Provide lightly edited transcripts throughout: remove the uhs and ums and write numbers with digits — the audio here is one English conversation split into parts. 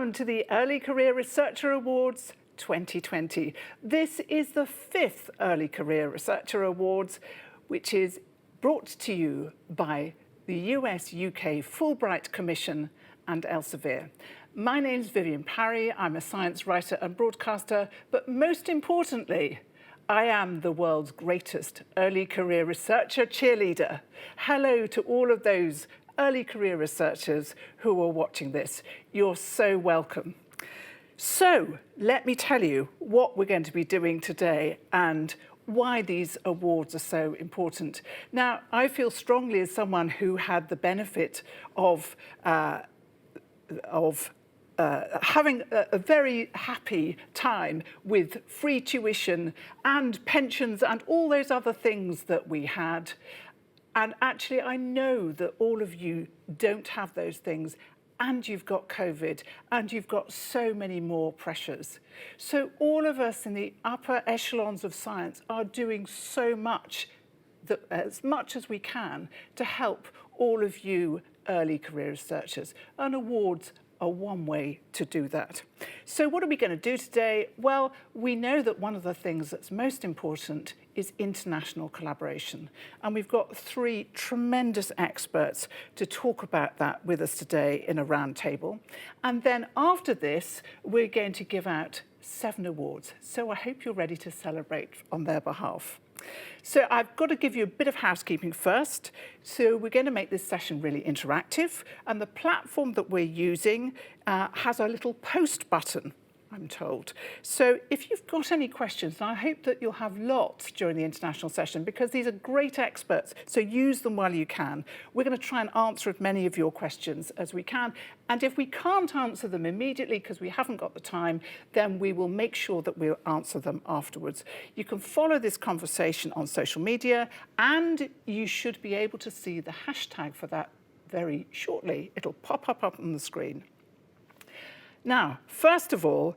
Welcome to the Early Career Researcher Awards 2020. This is the 5th Early Career Researcher Awards, which is brought to you by the US-UK Fulbright Commission and Elsevier. My name is Vivienne Parry. I'm a science writer and broadcaster, but most importantly, I am the world's greatest early career researcher cheerleader. Hello to all of those early career researchers who are watching this. You're so welcome. So let me tell you what we're going to be doing today and why these awards are so important. Now, I feel strongly as someone who had the benefit of having a very happy time with free tuition and pensions and all those other things that we had. And actually, I know that all of you don't have those things, and you've got COVID, and you've got so many more pressures. So all of us in the upper echelons of science are doing so much, as much as we can, to help all of you early career researchers. And awards are one way to do that. So what are we going to do today? Well, we know that one of the things that's most important is international collaboration. And we've got 3 tremendous experts to talk about that with us today in a roundtable. And then after this, we're going to give out 7 awards. So I hope you're ready to celebrate on their behalf. So I've got to give you a bit of housekeeping first. So we're going to make this session really interactive, and the platform that we're using has a little post button, I'm told. So if you've got any questions, and I hope that you'll have lots during the international session because these are great experts, so use them while you can. We're going to try and answer as many of your questions as we can. And if we can't answer them immediately because we haven't got the time, then we will make sure that we'll answer them afterwards. You can follow this conversation on social media, and you should be able to see the hashtag for that very shortly. It'll pop up on the screen. Now, first of all,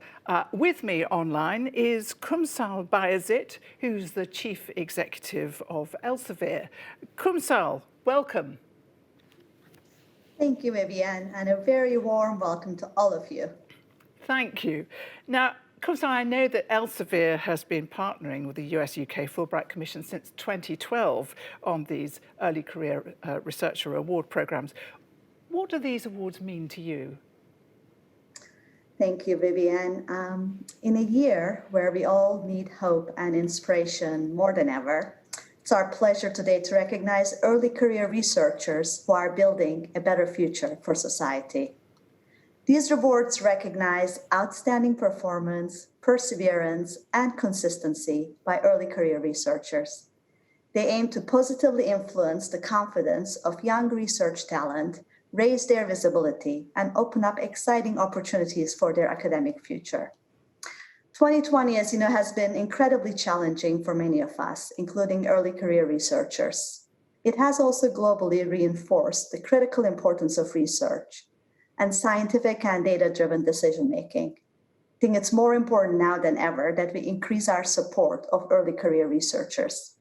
with me online is Kumsal Bayazit, who's the Chief Executive of Elsevier. Kumsal, welcome. Thank you, Vivienne, and a very warm welcome to all of you. Thank you. Now, Kumsal, I know that Elsevier has been partnering with the US-UK Fulbright Commission since 2012 on these early career researcher award programs. What do these awards mean to you? Thank you, Vivienne. In a year where we all need hope and inspiration more than ever, it's our pleasure today to recognize early career researchers who are building a better future for society. These awards recognize outstanding performance, perseverance, and consistency by early career researchers. They aim to positively influence the confidence of young research talent, raise their visibility, and open up exciting opportunities for their academic future. 2020, as you know, has been incredibly challenging for many of us, including early career researchers. It has also globally reinforced the critical importance of research and scientific and data-driven decision-making. I think it's more important now than ever that we increase our support of early career researchers.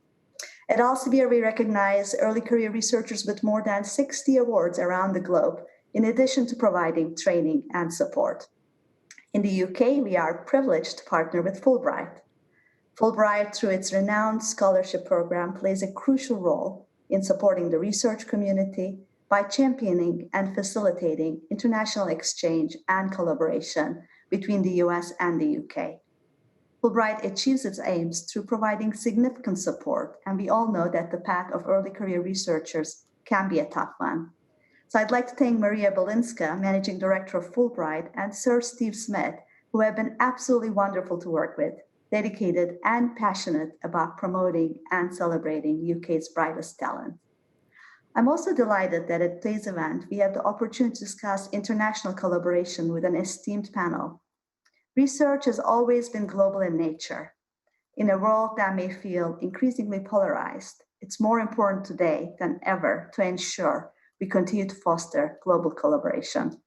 At Elsevier, we recognize early career researchers with more than 60 awards around the globe, in addition to providing training and support. In the UK, we are privileged to partner with Fulbright. Fulbright, through its renowned scholarship program, plays a crucial role in supporting the research community by championing and facilitating international exchange and collaboration between the US and the UK. Fulbright achieves its aims through providing significant support, and we all know that the path of early career researchers can be a tough one. So I'd like to thank Maria Belinska, Managing Director of Fulbright, and Sir Steve Smith, who have been absolutely wonderful to work with, dedicated and passionate about promoting and celebrating UK's brightest talent. I'm also delighted that at today's event, we have the opportunity to discuss international collaboration with an esteemed panel. Research has always been global in nature. In a world that may feel increasingly polarized, it's more important today than ever to ensure we continue to foster global collaboration.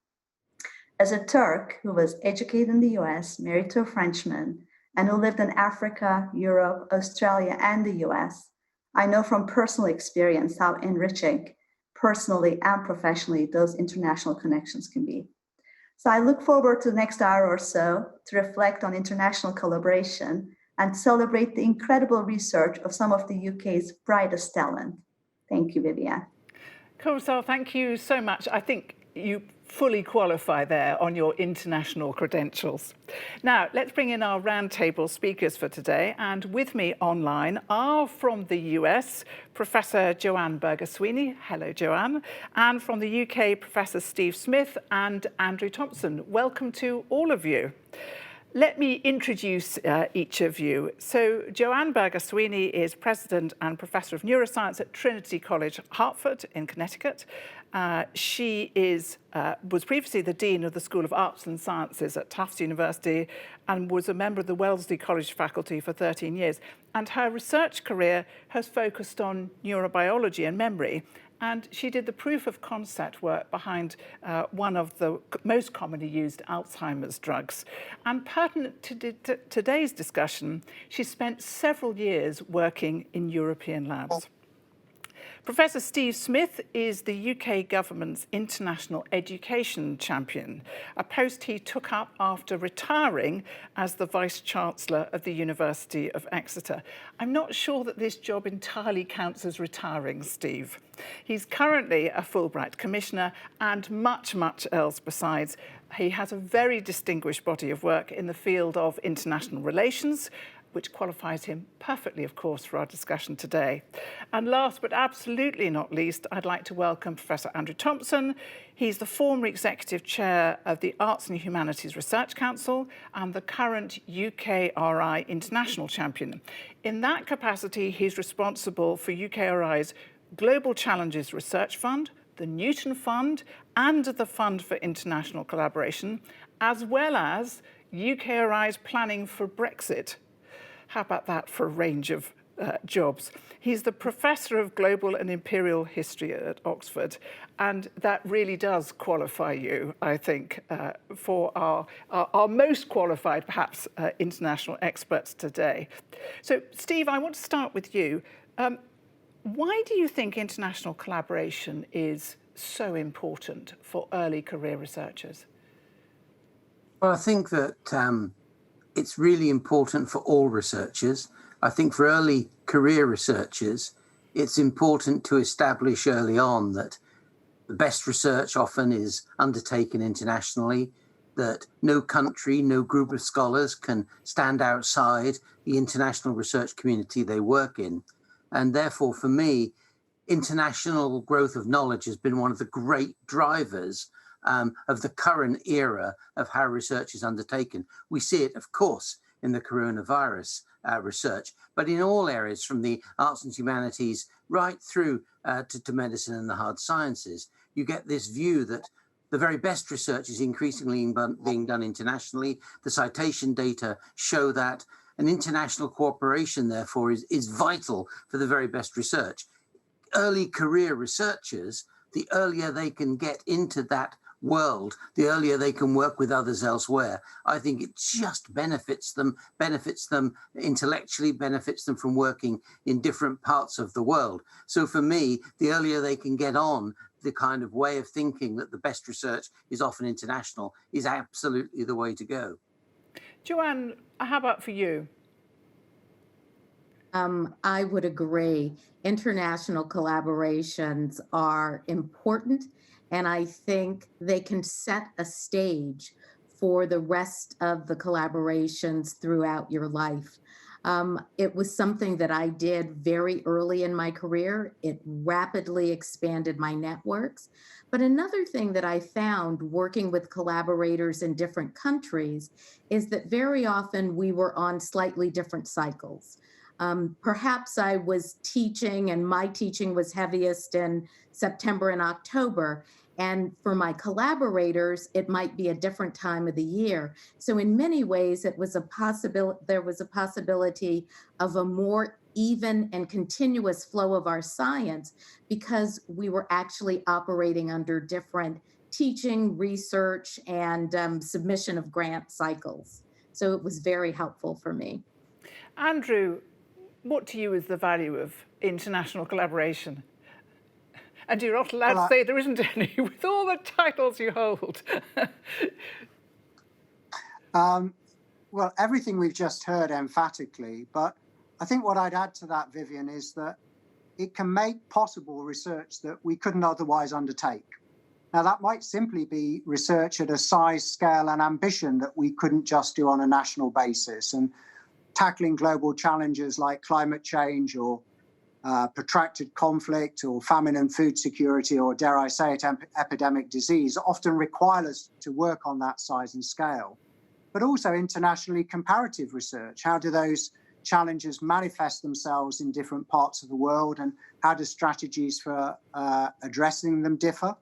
As a Turk who was educated in the US, married to a Frenchman, and who lived in Africa, Europe, Australia, and the US, I know from personal experience how enriching, personally and professionally, those international connections can be. So I look forward to the next hour or so to reflect on international collaboration and celebrate the incredible research of some of the UK's brightest talent. Thank you, Vivienne. Kaursal, thank you so much. I think you fully qualify there on your international credentials. Now, let's bring in our roundtable speakers for today. And with me online are from the US, Professor Joanne Berger-Sweeney. Hello, Joanne. And from the UK, Professor Steve Smith and Andrew Thompson. Welcome to all of you. Let me introduce each of you. So Joanne Berger-Sweeney is President and Professor of Neuroscience at Trinity College, Hartford in Connecticut. She was previously the Dean of the School of Arts and Sciences at Tufts University and was a member of the Wellesley College faculty for 13 years. And her research career has focused on neurobiology and memory. And she did the proof of concept work behind one of the most commonly used Alzheimer's drugs. And pertinent to today's discussion, she spent several years working in European labs. Professor Steve Smith is the UK government's international education champion, a post he took up after retiring as the Vice-Chancellor of the University of Exeter. I'm not sure that this job entirely counts as retiring, Steve. He's currently a Fulbright Commissioner and much, much else besides. He has a very distinguished body of work in the field of international relations, which qualifies him perfectly, of course, for our discussion today. And last but absolutely not least, I'd like to welcome Professor Andrew Thompson. He's the former Executive Chair of the Arts and Humanities Research Council and the current UKRI International Champion. In that capacity, he's responsible for UKRI's Global Challenges Research Fund, the Newton Fund, and the Fund for International Collaboration, as well as UKRI's planning for Brexit. How about that for a range of jobs? He's the Professor of Global and Imperial History at Oxford, and that really does qualify you, I think, for our most qualified, perhaps, international experts today. So, Steve, I want to start with you. Why do you think international collaboration is so important for early career researchers? Well, I think that it's really important for all researchers. I think for early career researchers, it's important to establish early on that the best research often is undertaken internationally, that no country, no group of scholars can stand outside the international research community they work in. And therefore, for me, international growth of knowledge has been one of the great drivers of the current era of how research is undertaken. We see it, of course, in the coronavirus research, but in all areas from the arts and humanities right through to medicine and the hard sciences. You get this view that the very best research is increasingly being done internationally. The citation data show that, and international cooperation, therefore, is vital for the very best research. Early career researchers, the earlier they can get into that world, the earlier they can work with others elsewhere. I think it just benefits them intellectually, benefits them from working in different parts of the world. So for me, the earlier they can get on the kind of way of thinking that the best research is often international is absolutely the way to go. Joanne, how about for you? I would agree. International collaborations are important, and I think they can set a stage for the rest of the collaborations throughout your life. It was something that I did very early in my career. It rapidly expanded my networks. But another thing that I found working with collaborators in different countries is that very often we were on slightly different cycles. Perhaps I was teaching and my teaching was heaviest in September and October. And for my collaborators, it might be a different time of the year. So in many ways, there was a possibility of a more even and continuous flow of our science because we were actually operating under different teaching, research, and submission of grant cycles. So it was very helpful for me. Andrew, what to you is the value of international collaboration? And you're not allowed to say there isn't any with all the titles you hold. Well, everything we've just heard emphatically, but I think what I'd add to that, Vivienne, is that it can make possible research that we couldn't otherwise undertake. Now, that might simply be research at a size, scale, and ambition that we couldn't just do on a national basis. And tackling global challenges like climate change or protracted conflict or famine and food security, or dare I say it, epidemic disease, often require us to work on that size and scale. But also internationally comparative research. How do those challenges manifest themselves in different parts of the world, and how do strategies for addressing them differ?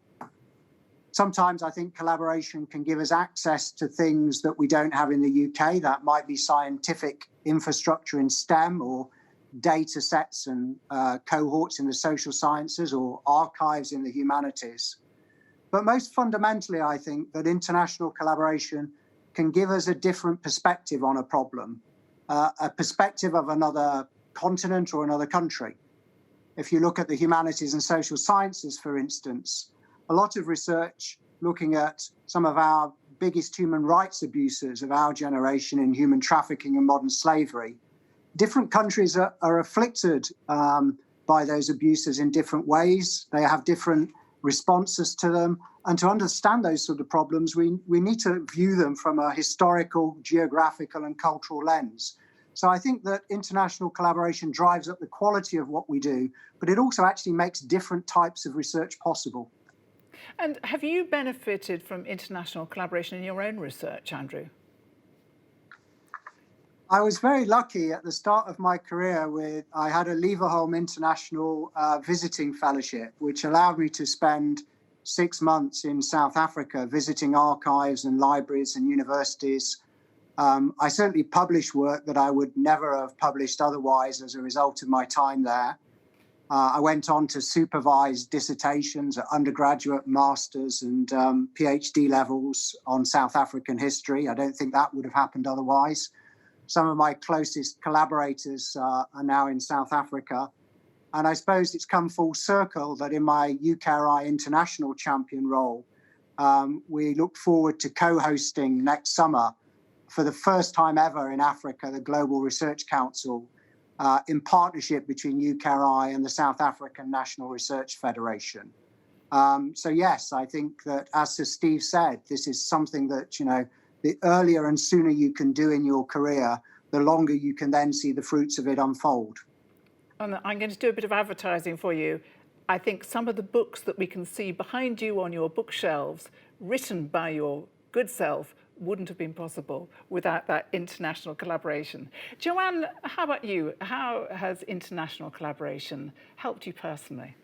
Sometimes I think collaboration can give us access to things that we don't have in the UK. That might be scientific infrastructure in STEM, or data sets and cohorts in the social sciences, or archives in the humanities. But most fundamentally, I think that international collaboration can give us a different perspective on a problem, a perspective of another continent or another country. If you look at the humanities and social sciences, for instance, a lot of research looking at some of our biggest human rights abuses of our generation in human trafficking and modern slavery. Different countries are afflicted by those abuses in different ways. They have different responses to them. And to understand those sort of problems, we need to view them from a historical, geographical, and cultural lens. So I think that international collaboration drives up the quality of what we do, but it also actually makes different types of research possible. And have you benefited from international collaboration in your own research, Andrew? I was very lucky at the start of my career I had a Leverhulme International Visiting Fellowship, which allowed me to spend 6 months in South Africa visiting archives and libraries and universities. I certainly published work that I would never have published otherwise as a result of my time there. I went on to supervise dissertations at undergraduate, masters, and PhD levels on South African history. I don't think that would have happened otherwise. Some of my closest collaborators are now in South Africa. And I suppose it's come full circle that in my UKRI International Champion role, we look forward to co-hosting next summer, for the first time ever in Africa, the Global Research Council, in partnership between UKRI and the South African National Research Federation. So yes, I think that, as Sir Steve said, this is something that, the earlier and sooner you can do in your career, the longer you can then see the fruits of it unfold. And I'm going to do a bit of advertising for you. I think some of the books that we can see behind you on your bookshelves, written by your good self, wouldn't have been possible without that international collaboration. Joanne, how about you? How has international collaboration helped you personally?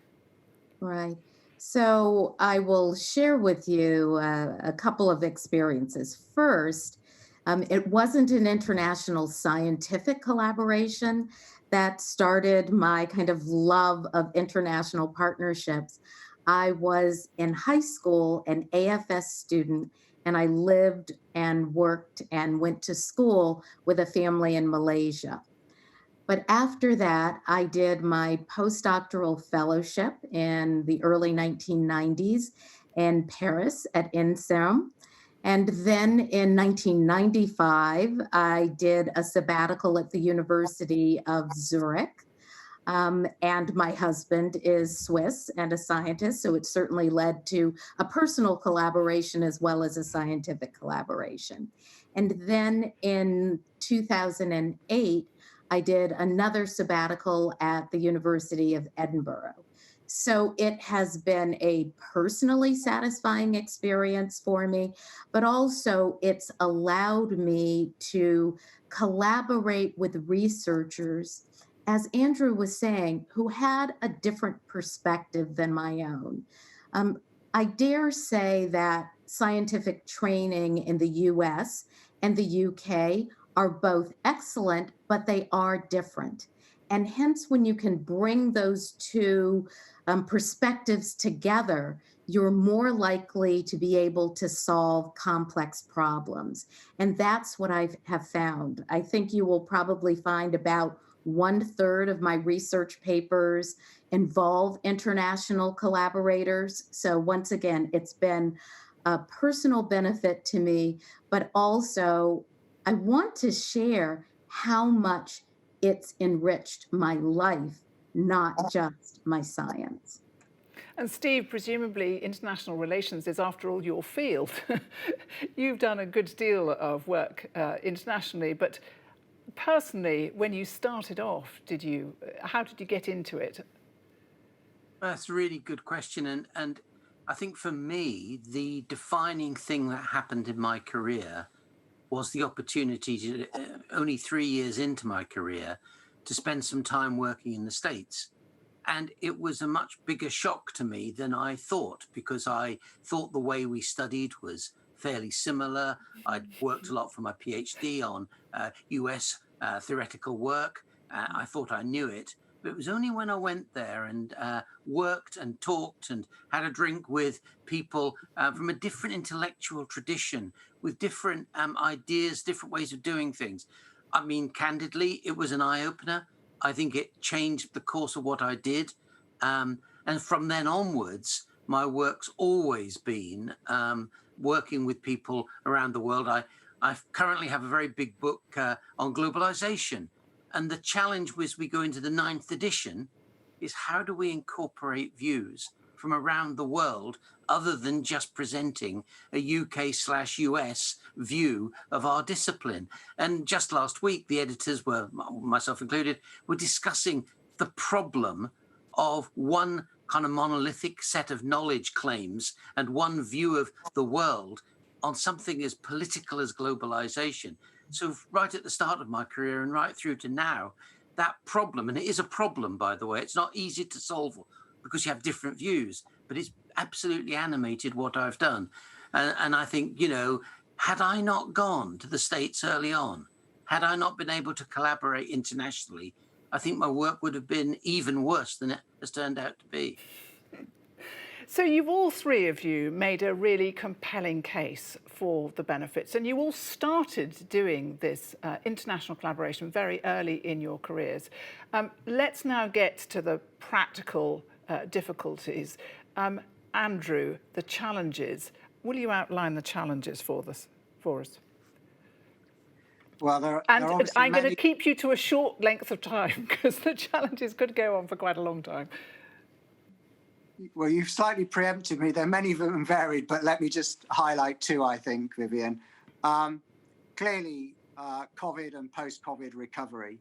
Right. So I will share with you a couple of experiences. First, it wasn't an international scientific collaboration that started my kind of love of international partnerships. I was in high school an AFS student, and I lived and worked and went to school with a family in Malaysia. But after that, I did my postdoctoral fellowship in the early 1990s in Paris at INSERM. And then in 1995, I did a sabbatical at the University of Zurich. And my husband is Swiss and a scientist, so it certainly led to a personal collaboration as well as a scientific collaboration. And then in 2008, I did another sabbatical at the University of Edinburgh. So it has been a personally satisfying experience for me, but also it's allowed me to collaborate with researchers, as Andrew was saying, who had a different perspective than my own. I dare say that scientific training in the US and the UK are both excellent, but they are different. And hence, when you can bring those two perspectives together, you're more likely to be able to solve complex problems. And that's what I have found. I think you will probably find about 1/3 of my research papers involve international collaborators. So once again, it's been a personal benefit to me, but also I want to share how much it's enriched my life, not just my science. And Steve, presumably international relations is, after all, your field. You've done a good deal of work internationally, but personally, when you started off, how did you get into it? That's a really good question. And I think for me, the defining thing that happened in my career was the opportunity to, only 3 years into my career, to spend some time working in the States. And it was a much bigger shock to me than I thought, because I thought the way we studied was fairly similar. I'd worked a lot for my PhD on US theoretical work. I thought I knew it. But it was only when I went there and worked and talked and had a drink with people from a different intellectual tradition, with different ideas, different ways of doing things. I mean, candidly, it was an eye-opener. I think it changed the course of what I did. And from then onwards, my work's always been working with people around the world. I currently have a very big book on globalization. And the challenge as we go into the 9th edition is, how do we incorporate views from around the world other than just presenting a UK/US view of our discipline? And just last week, the editors were, myself included, were discussing the problem of one kind of monolithic set of knowledge claims and one view of the world on something as political as globalization. So right at the start of my career and right through to now, that problem, and it is a problem, by the way, it's not easy to solve because you have different views, but it's absolutely animated what I've done. And I think, had I not gone to the States early on, had I not been able to collaborate internationally, I think my work would have been even worse than it has turned out to be. So you've all three of you made a really compelling case for the benefits, and you all started doing this international collaboration very early in your careers. Let's now get to the practical difficulties. Andrew, the challenges. Will you outline the challenges for us? Well, I'm going to keep you to a short length of time, because the challenges could go on for quite a long time. Well, you've slightly preempted me. There are many of them varied, but let me just highlight two, I think, Vivienne. Clearly, COVID and post-COVID recovery.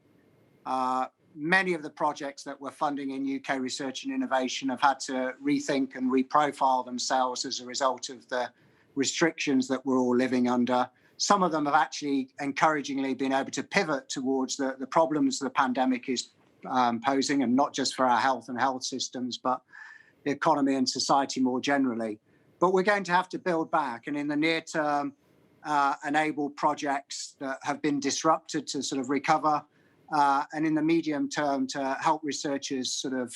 Many of the projects that we're funding in UK research and innovation have had to rethink and reprofile themselves as a result of the restrictions that we're all living under. Some of them have actually encouragingly been able to pivot towards the problems the pandemic is posing, and not just for our health and health systems, but the economy and society more generally. But we're going to have to build back, and in the near term, enable projects that have been disrupted to sort of recover, and in the medium term to help researchers sort of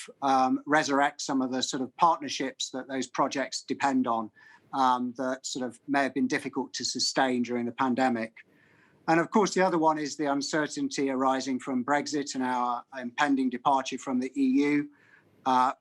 resurrect some of the sort of partnerships that those projects depend on, that sort of may have been difficult to sustain during the pandemic. And of course, the other one is the uncertainty arising from Brexit and our impending departure from the EU.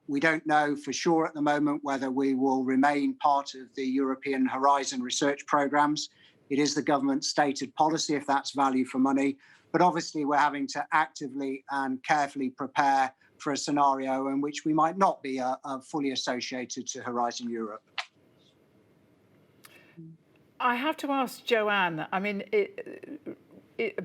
We don't know for sure at the moment whether we will remain part of the European Horizon research programs. It is the government's stated policy if that's value for money. But obviously, we're having to actively and carefully prepare for a scenario in which we might not be fully associated to Horizon Europe. I have to ask Joanne, I mean,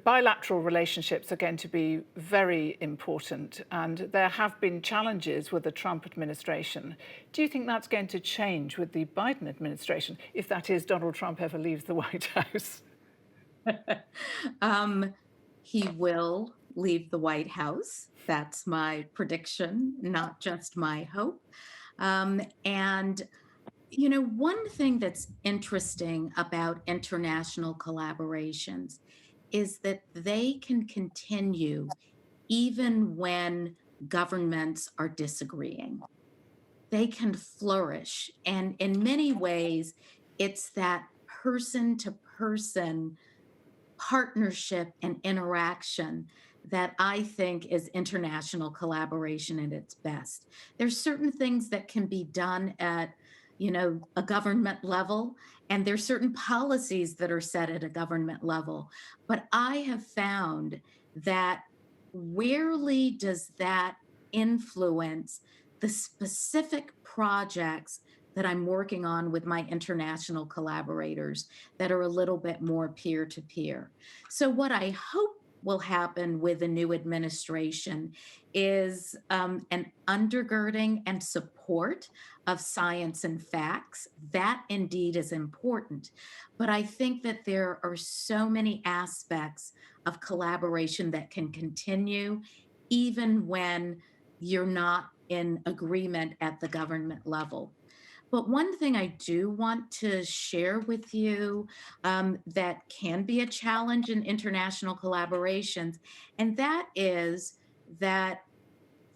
bilateral relationships are going to be very important, and there have been challenges with the Trump administration. Do you think that's going to change with the Biden administration, if that is, Donald Trump ever leaves the White House? He will leave the White House. That's my prediction, not just my hope. And one thing that's interesting about international collaborations is that they can continue even when governments are disagreeing. They can flourish. And in many ways, it's that person-to-person partnership and interaction that I think is international collaboration at its best. There's certain things that can be done at, a government level, and there's certain policies that are set at a government level. But I have found that rarely does that influence the specific projects that I'm working on with my international collaborators that are a little bit more peer-to-peer. So what I hope will happen with the new administration is an undergirding and support of science and facts. That indeed is important. But I think that there are so many aspects of collaboration that can continue even when you're not in agreement at the government level. But one thing I do want to share with you that can be a challenge in international collaborations, and that is that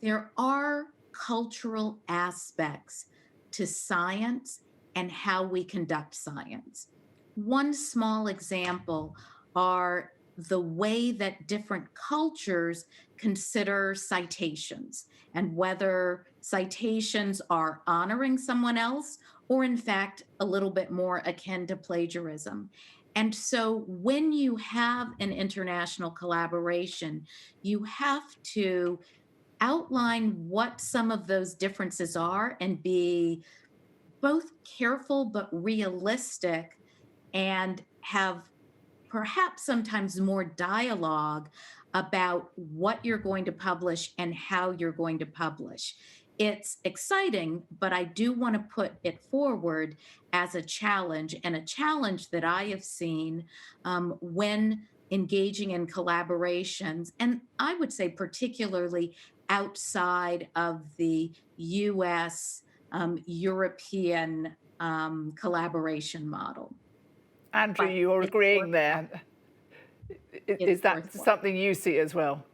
there are cultural aspects to science and how we conduct science. One small example are the way that different cultures consider citations and whether citations are honoring someone else or in fact a little bit more akin to plagiarism. And so when you have an international collaboration, you have to outline what some of those differences are and be both careful but realistic and have perhaps sometimes more dialogue about what you're going to publish and how you're going to publish. It's exciting, but I do want to put it forward as a challenge, and a challenge that I have seen when engaging in collaborations, and I would say particularly outside of the US European collaboration model. Andrew, you're agreeing there. Is that something you see as well?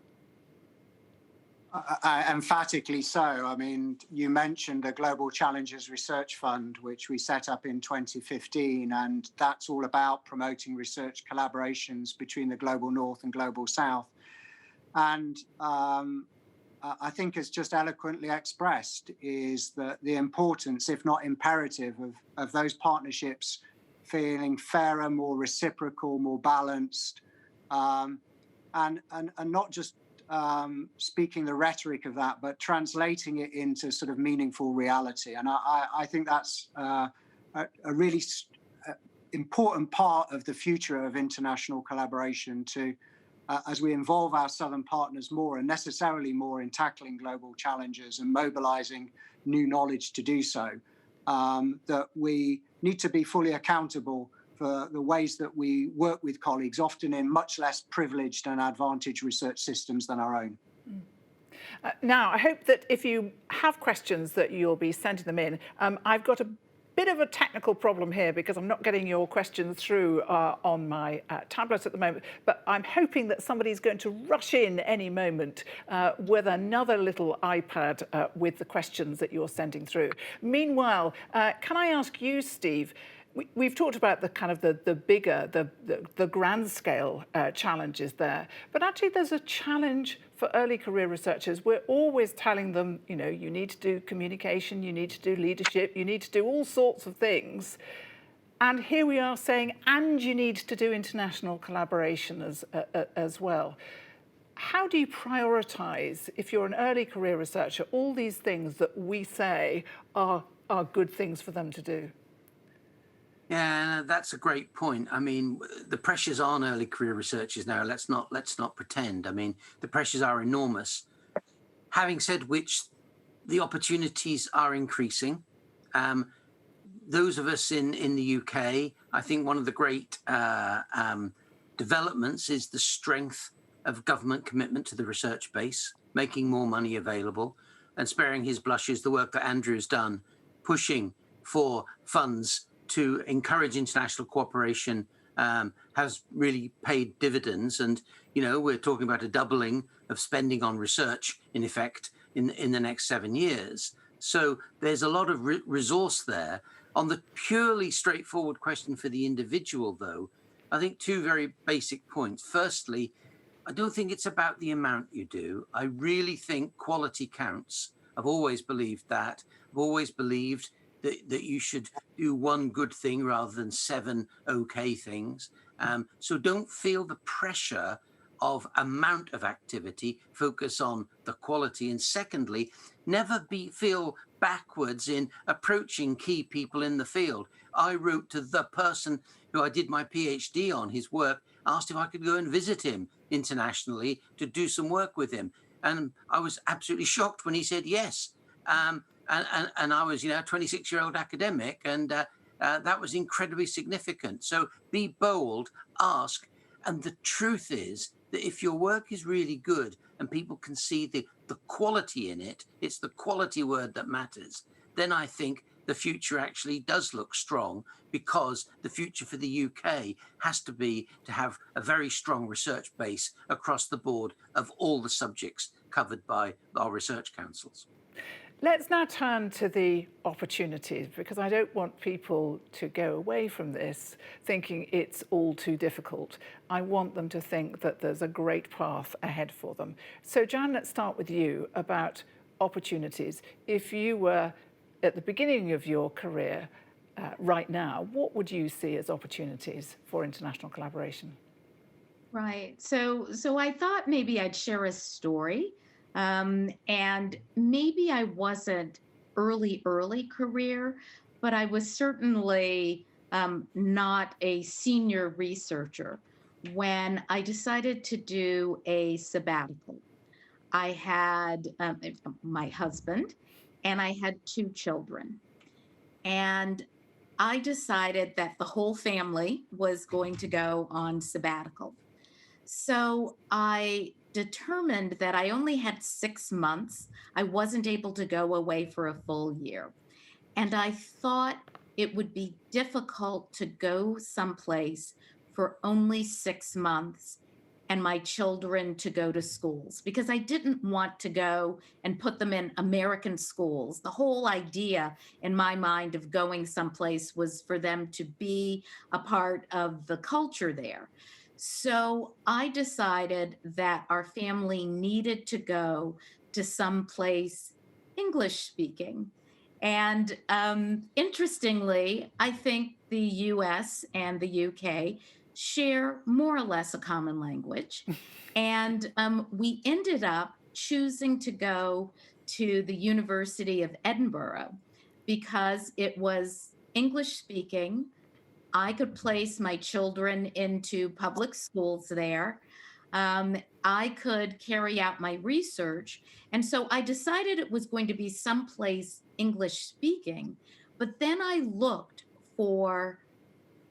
Emphatically so. I mean, you mentioned the Global Challenges Research Fund, which we set up in 2015, and that's all about promoting research collaborations between the Global North and Global South. And I think it's just eloquently expressed is that the importance, if not imperative, of those partnerships feeling fairer, more reciprocal, more balanced, and not just speaking the rhetoric of that, but translating it into sort of meaningful reality. And I think that's a really important part of the future of international collaboration to, as we involve our Southern partners more and necessarily more in tackling global challenges and mobilizing new knowledge to do so, that we need to be fully accountable for the ways that we work with colleagues, often in much less privileged and advantaged research systems than our own. Now, I hope that if you have questions that you'll be sending them in. I've got a bit of a technical problem here because I'm not getting your questions through on my tablet at the moment, but I'm hoping that somebody's going to rush in any moment with another little iPad with the questions that you're sending through. Meanwhile, can I ask you, Steve, we've talked about the kind of the bigger, the grand scale challenges there, but actually there's a challenge for early career researchers. We're always telling them, you know, you need to do communication, you need to do leadership, you need to do all sorts of things. And here we are saying, and you need to do international collaboration as well. How do you prioritize, if you're an early career researcher, all these things that we say are good things for them to do? Yeah, that's a great point. I mean, the pressures on early career researchers now, let's not pretend. I mean, the pressures are enormous. Having said which, the opportunities are increasing. Those of us in the UK, I think one of the great developments is the strength of government commitment to the research base, making more money available, and sparing his blushes, the work that Andrew has done, pushing for funds to encourage international cooperation has really paid dividends. And, you know, we're talking about a doubling of spending on research, in effect, in the next 7 years. So there's a lot of resource there. On the purely straightforward question for the individual, though, I think two very basic points. Firstly, I don't think it's about the amount you do. I really think quality counts. I've always believed that. I've always believed that you should do one good thing rather than 7 okay things. So don't feel the pressure of amount of activity, focus on the quality. And secondly, never feel backwards in approaching key people in the field. I wrote to the person who I did my PhD on, his work, asked if I could go and visit him internationally to do some work with him. And I was absolutely shocked when he said yes. And I was, a 26-year-old academic, and that was incredibly significant. So be bold, ask. And the truth is that if your work is really good and people can see the quality in it, it's the quality word that matters, then I think the future actually does look strong, because the future for the UK has to be to have a very strong research base across the board of all the subjects covered by our research councils. Let's now turn to the opportunities, because I don't want people to go away from this thinking it's all too difficult. I want them to think that there's a great path ahead for them. So, Joanne, let's start with you about opportunities. If you were at the beginning of your career right now, what would you see as opportunities for international collaboration? Right. So I thought maybe I'd share a story. And maybe I wasn't early career, but I was certainly not a senior researcher when I decided to do a sabbatical. I had my husband and I had 2 children. And I decided that the whole family was going to go on sabbatical. So I determined that I only had 6 months. I wasn't able to go away for a full year. And I thought it would be difficult to go someplace for only 6 months and my children to go to schools, because I didn't want to go and put them in American schools. The whole idea in my mind of going someplace was for them to be a part of the culture there. So I decided that our family needed to go to some place English speaking. And interestingly, I think the US and the UK share more or less a common language. And we ended up choosing to go to the University of Edinburgh because it was English speaking. I could place my children into public schools there. I could carry out my research. And so I decided it was going to be someplace English speaking. But then I looked for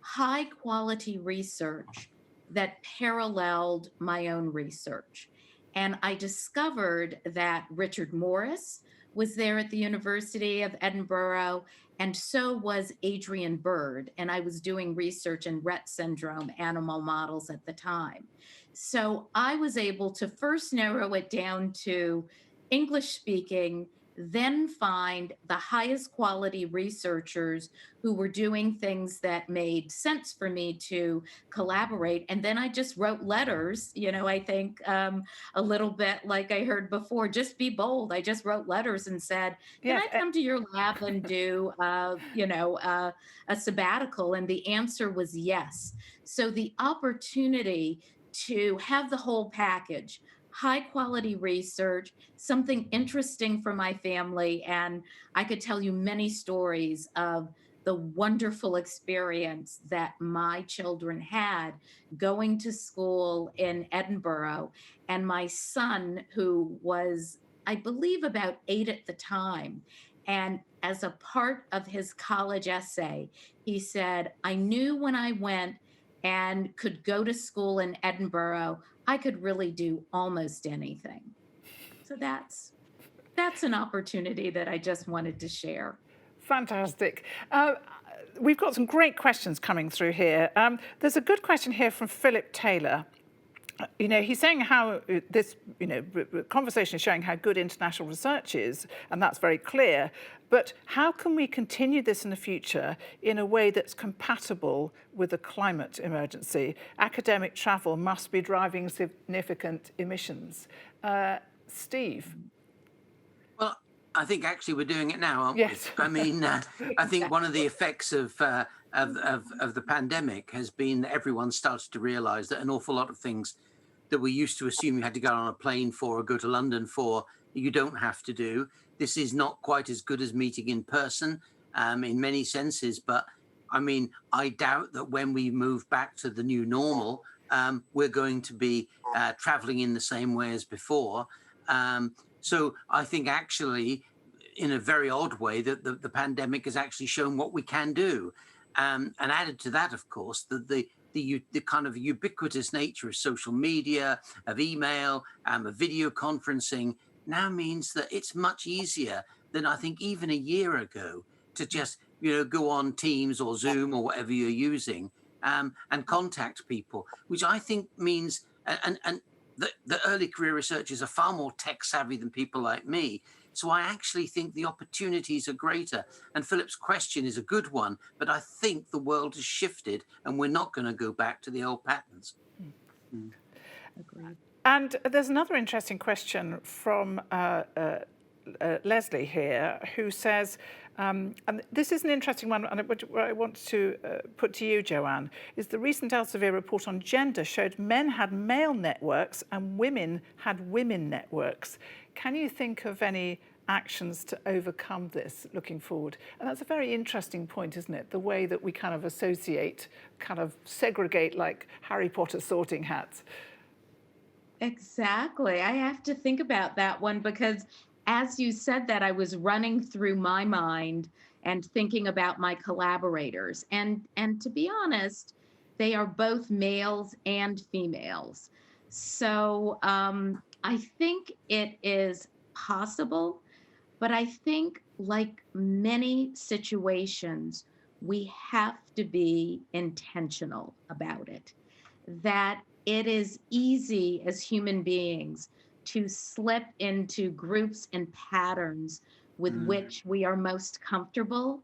high quality research that paralleled my own research. And I discovered that Richard Morris was there at the University of Edinburgh, and so was Adrian Bird. And I was doing research in Rett syndrome animal models at the time. So I was able to first narrow it down to English speaking, then find the highest quality researchers who were doing things that made sense for me to collaborate. And then I just wrote letters, I think a little bit like I heard before, just be bold. I just wrote letters and said, can I come to your lab and do, a sabbatical? And the answer was yes. So the opportunity to have the whole package, high quality research, something interesting for my family. And I could tell you many stories of the wonderful experience that my children had going to school in Edinburgh. And my son, who was, I believe, about 8 at the time, and as a part of his college essay, he said, I knew when I went and could go to school in Edinburgh, I could really do almost anything. So that's an opportunity that I just wanted to share. Fantastic. We've got some great questions coming through here. There's a good question here from Philip Taylor. You know, he's saying how this, conversation is showing how good international research is, and that's very clear. But how can we continue this in the future in a way that's compatible with the climate emergency? Academic travel must be driving significant emissions. Steve? Well, I think actually we're doing it now, aren't Yes. we? I mean, I think one of the effects of the pandemic has been that everyone started to realise that an awful lot of things that we used to assume you had to get on a plane for or go to London for, you don't have to do. This is not quite as good as meeting in person in many senses, but I mean, I doubt that when we move back to the new normal, we're going to be traveling in the same way as before. So I think actually, in a very odd way, that the pandemic has actually shown what we can do. And added to that, of course, the kind of ubiquitous nature of social media, of email, of video conferencing now means that it's much easier than I think even a year ago to just, go on Teams or Zoom or whatever you're using and contact people, which I think means, and the early career researchers are far more tech savvy than people like me. So I actually think the opportunities are greater. And Philip's question is a good one, but I think the world has shifted and we're not going to go back to the old patterns. Agreed. And there's another interesting question from Leslie here, who says, and this is an interesting one, and what I want to put to you, Joanne, is the recent Elsevier report on gender showed men had male networks and women had women networks. Can you think of any actions to overcome this looking forward? And that's a very interesting point, isn't it? The way that we kind of associate, kind of segregate like Harry Potter sorting hats. Exactly. I have to think about that one because as you said that, I was running through my mind and thinking about my collaborators. And to be honest, they are both males and females. So I think it is possible, but I think like many situations, we have to be intentional about it. That it is easy as human beings to slip into groups and patterns with which we are most comfortable.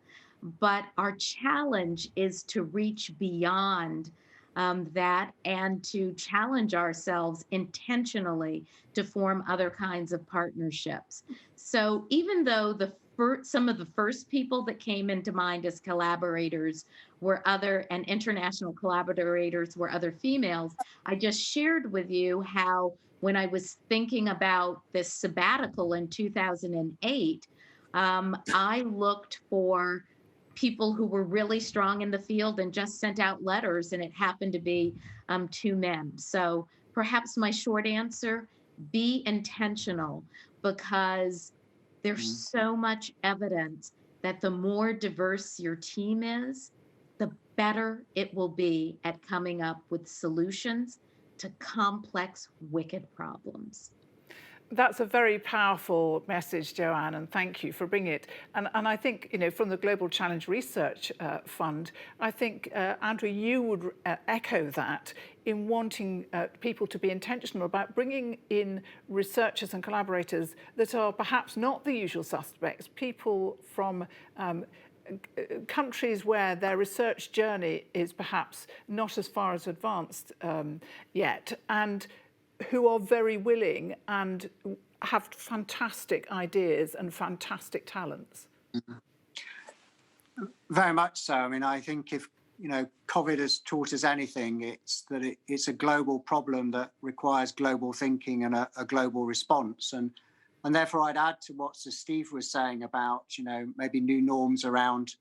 But our challenge is to reach beyond that and to challenge ourselves intentionally to form other kinds of partnerships. So even though some of the first people that came into mind as collaborators were and international collaborators were other females, I just shared with you how when I was thinking about this sabbatical in 2008, I looked for people who were really strong in the field and just sent out letters, and it happened to be 2 men. So perhaps my short answer, be intentional, because there's so much evidence that the more diverse your team is, the better it will be at coming up with solutions to complex, wicked problems. That's a very powerful message, Joanne, and thank you for bringing it. And I think, from the Global Challenge Research Fund, I think, Andrew, you would echo that in wanting people to be intentional about bringing in researchers and collaborators that are perhaps not the usual suspects, people from countries where their research journey is perhaps not as far as advanced yet, and who are very willing and have fantastic ideas and fantastic talents. Very much so. I mean, I think if COVID has taught us anything, it's that it's a global problem that requires global thinking and a global response. And therefore, I'd add to what Sir Steve was saying about maybe new norms around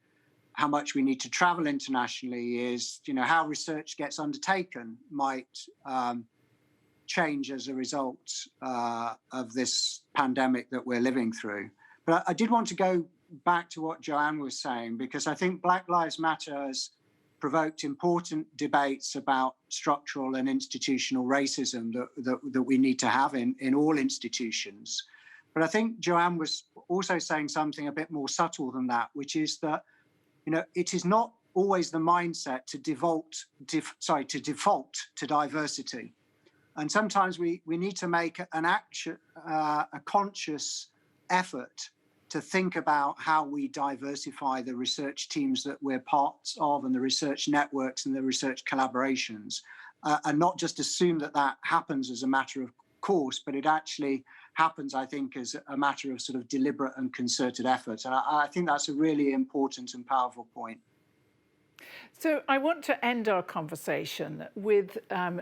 how much we need to travel internationally. Is how research gets undertaken might change as a result of this pandemic that we're living through. But I did want to go back to what Joanne was saying, because I think Black Lives Matter has provoked important debates about structural and institutional racism that we need to have in all institutions. But I think Joanne was also saying something a bit more subtle than that, which is that it is not always the mindset to default to diversity. And sometimes we need to make an action, a conscious effort to think about how we diversify the research teams that we're parts of and the research networks and the research collaborations, and not just assume that that happens as a matter of course, but it actually happens, I think, as a matter of sort of deliberate and concerted effort. And I think that's a really important and powerful point. So I want to end our conversation with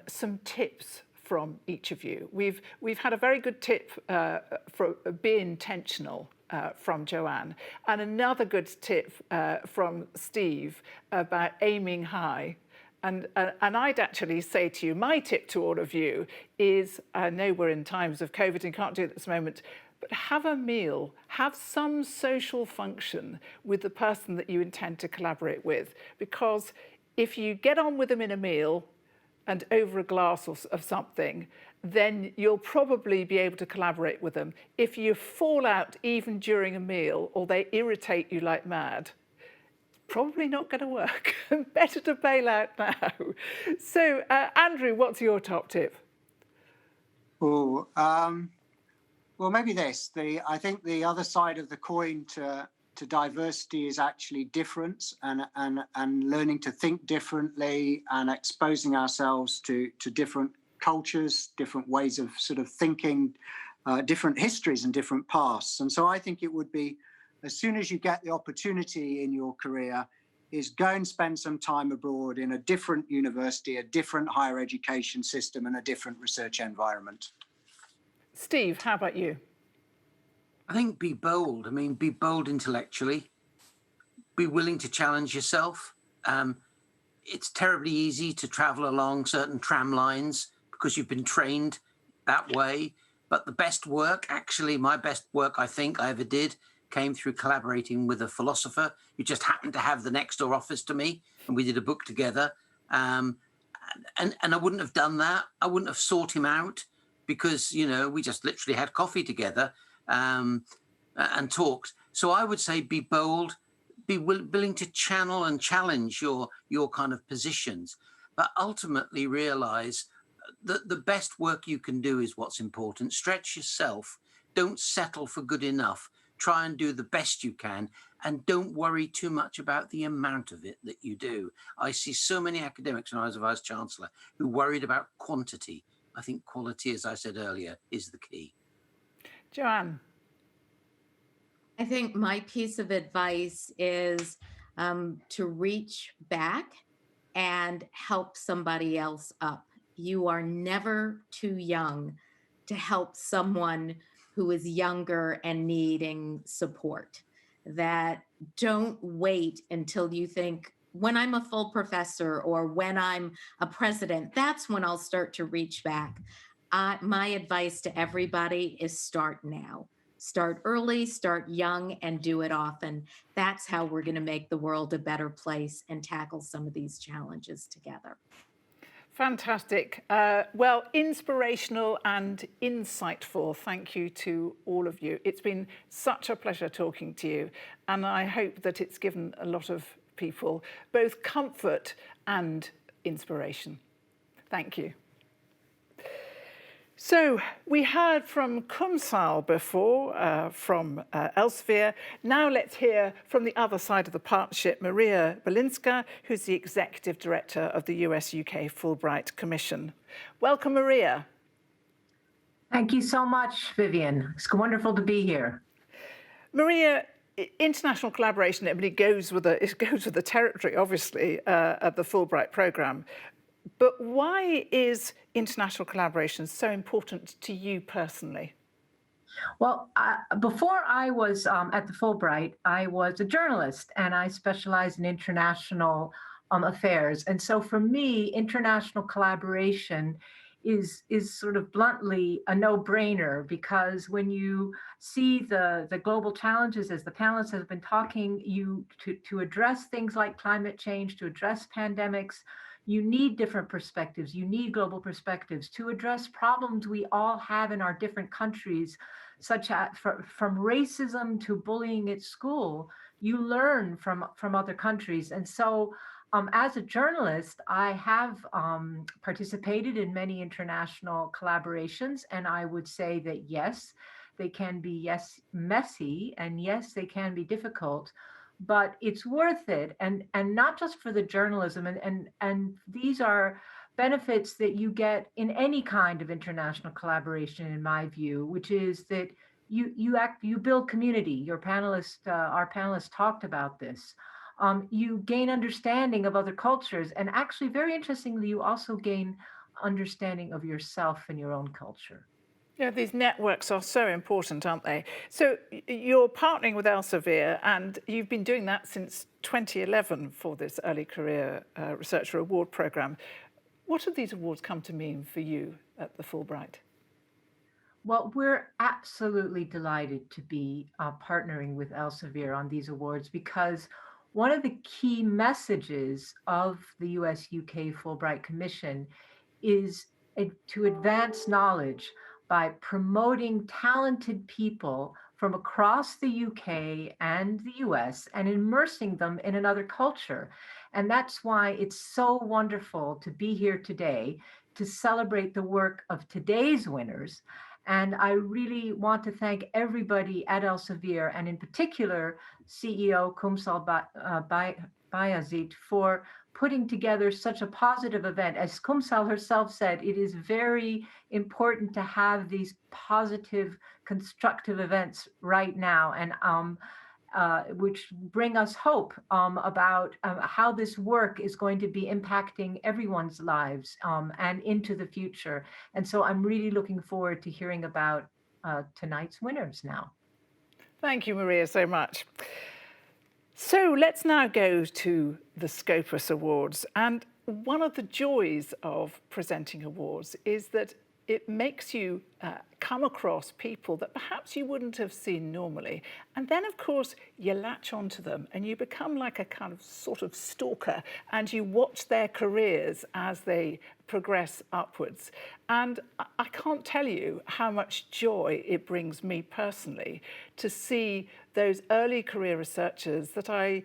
some tips from each of you. We've had a very good tip for be intentional from Joanne, and another good tip from Steve about aiming high. And I'd actually say to you, my tip to all of you is, I know we're in times of COVID and can't do it at this moment, but have a meal, have some social function with the person that you intend to collaborate with. Because if you get on with them in a meal and over a glass of something, then you'll probably be able to collaborate with them. If you fall out even during a meal or they irritate you like mad, probably not going to work. Better to bail out now. So, Andrew, what's your top tip? Oh, well, maybe this. I think the other side of the coin to diversity is actually difference and learning to think differently and exposing ourselves to different cultures, different ways of sort of thinking, different histories and different pasts. And so I think it would be, as soon as you get the opportunity in your career, is go and spend some time abroad in a different university, a different higher education system and a different research environment. Steve, how about you? I think be bold. I mean, be bold intellectually. Be willing to challenge yourself. It's terribly easy to travel along certain tram lines because you've been trained that way. But the best work, actually, my best work I think I ever did, came through collaborating with a philosopher who just happened to have the next door office to me, and we did a book together. And I wouldn't have done that. I wouldn't have sought him out because, you know, we just literally had coffee together and talked. So I would say be bold, be willing to channel and challenge your kind of positions, but ultimately realize that the best work you can do is what's important. Stretch yourself. Don't settle for good enough. Try and do the best you can, and don't worry too much about the amount of it that you do. I see so many academics when I was a Vice Chancellor who worried about quantity. I think quality, as I said earlier, is the key. Joanne? I think my piece of advice is to reach back and help somebody else up. You are never too young to help someone who is younger and needing support. That don't wait until you think, when I'm a full professor or when I'm a president, that's when I'll start to reach back. My advice to everybody is start now. Start early, start young, and do it often. That's how we're going to make the world a better place and tackle some of these challenges together. Fantastic. Well, inspirational and insightful. Thank you to all of you. It's been such a pleasure talking to you, and I hope that it's given a lot of people both comfort and inspiration. Thank you. So we heard from Kumsal before, from Elsevier. Now let's hear from the other side of the partnership, Maria Belinska, who's the Executive Director of the US-UK Fulbright Commission. Welcome, Maria. Thank you so much, Vivienne. It's wonderful to be here. Maria, international collaboration, it goes with the territory, obviously, of the Fulbright programme. But why is international collaboration so important to you personally? Well, before I was at the Fulbright, I was a journalist and I specialized in international affairs. And so for me, international collaboration is sort of bluntly a no-brainer, because when you see the global challenges, as the panelists have been talking, to address things like climate change, to address pandemics, you need different perspectives. You need global perspectives to address problems we all have in our different countries, such as from racism to bullying at school. You learn from other countries. And so As a journalist, I have participated in many international collaborations, and I would say that yes, they can be messy, and yes, they can be difficult, but it's worth it, and not just for the journalism, and these are benefits that you get in any kind of international collaboration, in my view, which is that you build community. Our panelists talked about this. You gain understanding of other cultures. And actually, very interestingly, you also gain understanding of yourself and your own culture. Yeah, these networks are so important, aren't they? So you're partnering with Elsevier, and you've been doing that since 2011 for this Early Career Researcher Award Programme. What have these awards come to mean for you at the Fulbright? Well, we're absolutely delighted to be partnering with Elsevier on these awards, because one of the key messages of the US-UK Fulbright Commission is to advance knowledge by promoting talented people from across the UK and the US and immersing them in another culture. And that's why it's so wonderful to be here today to celebrate the work of today's winners. And I really want to thank everybody at Elsevier, and in particular, CEO Kumsal Bayazit, for putting together such a positive event. As Kumsal herself said, it is very important to have these positive, constructive events right now, and which bring us hope about how this work is going to be impacting everyone's lives and into the future. And so I'm really looking forward to hearing about tonight's winners now. Thank you, Maria, so much. So let's now go to the Scopus Awards. And one of the joys of presenting awards is that it makes you come across people that perhaps you wouldn't have seen normally. And then, of course, you latch onto them and you become like a kind of sort of stalker, and you watch their careers as they progress upwards. And I can't tell you how much joy it brings me personally to see those early career researchers that I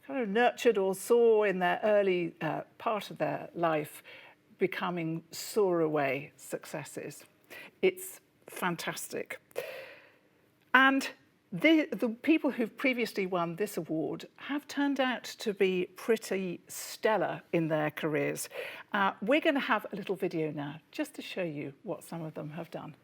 kind of nurtured or saw in their early part of their life becoming soar away successes. It's fantastic. And the people who've previously won this award have turned out to be pretty stellar in their careers. We're going to have a little video now just to show you what some of them have done.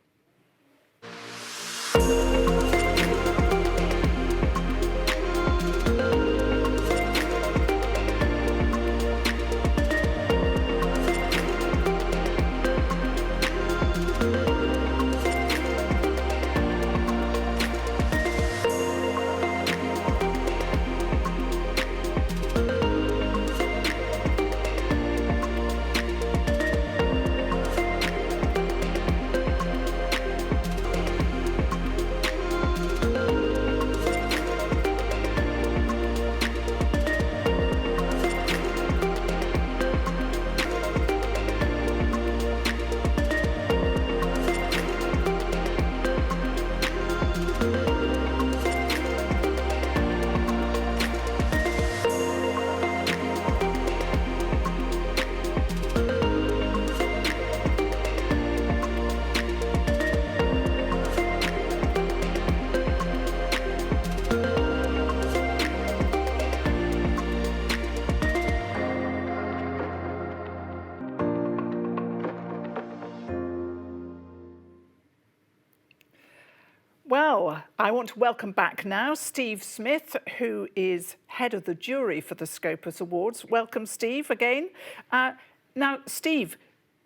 Well, I want to welcome back now Steve Smith, who is head of the jury for the Scopus Awards. Welcome, Steve, again. Now, Steve,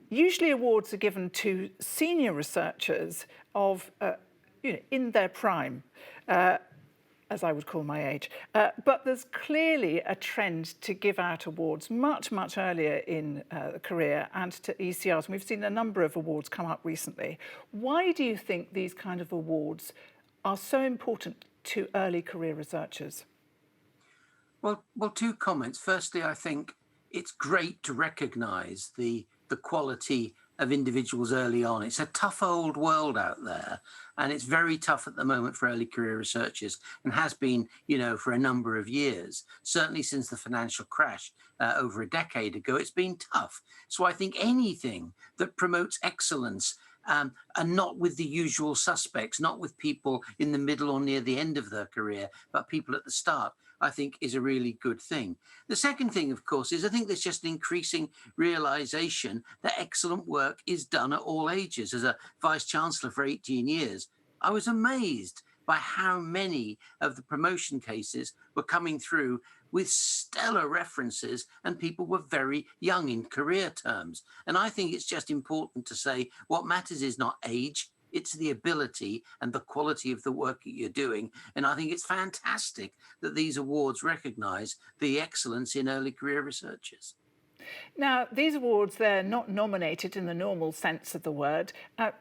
usually awards are given to senior researchers of, in their prime, as I would call my age. But there's clearly a trend to give out awards much, much earlier in the career and to ECRs. And we've seen a number of awards come up recently. Why do you think these kind of awards are so important to early career researchers? Well, two comments. Firstly, I think it's great to recognise the quality of individuals early on. It's a tough old world out there, and it's very tough at the moment for early career researchers, and has been, for a number of years. Certainly since the financial crash over a decade ago, it's been tough. So I think anything that promotes excellence, and not with the usual suspects, not with people in the middle or near the end of their career, but people at the start, I think is a really good thing. The second thing, of course, is I think there's just an increasing realization that excellent work is done at all ages. As a Vice Chancellor for 18 years, I was amazed by how many of the promotion cases were coming through with stellar references, and people were very young in career terms. And I think it's just important to say what matters is not age, it's the ability and the quality of the work that you're doing. And I think it's fantastic that these awards recognize the excellence in early career researchers. Now, these awards, they're not nominated in the normal sense of the word.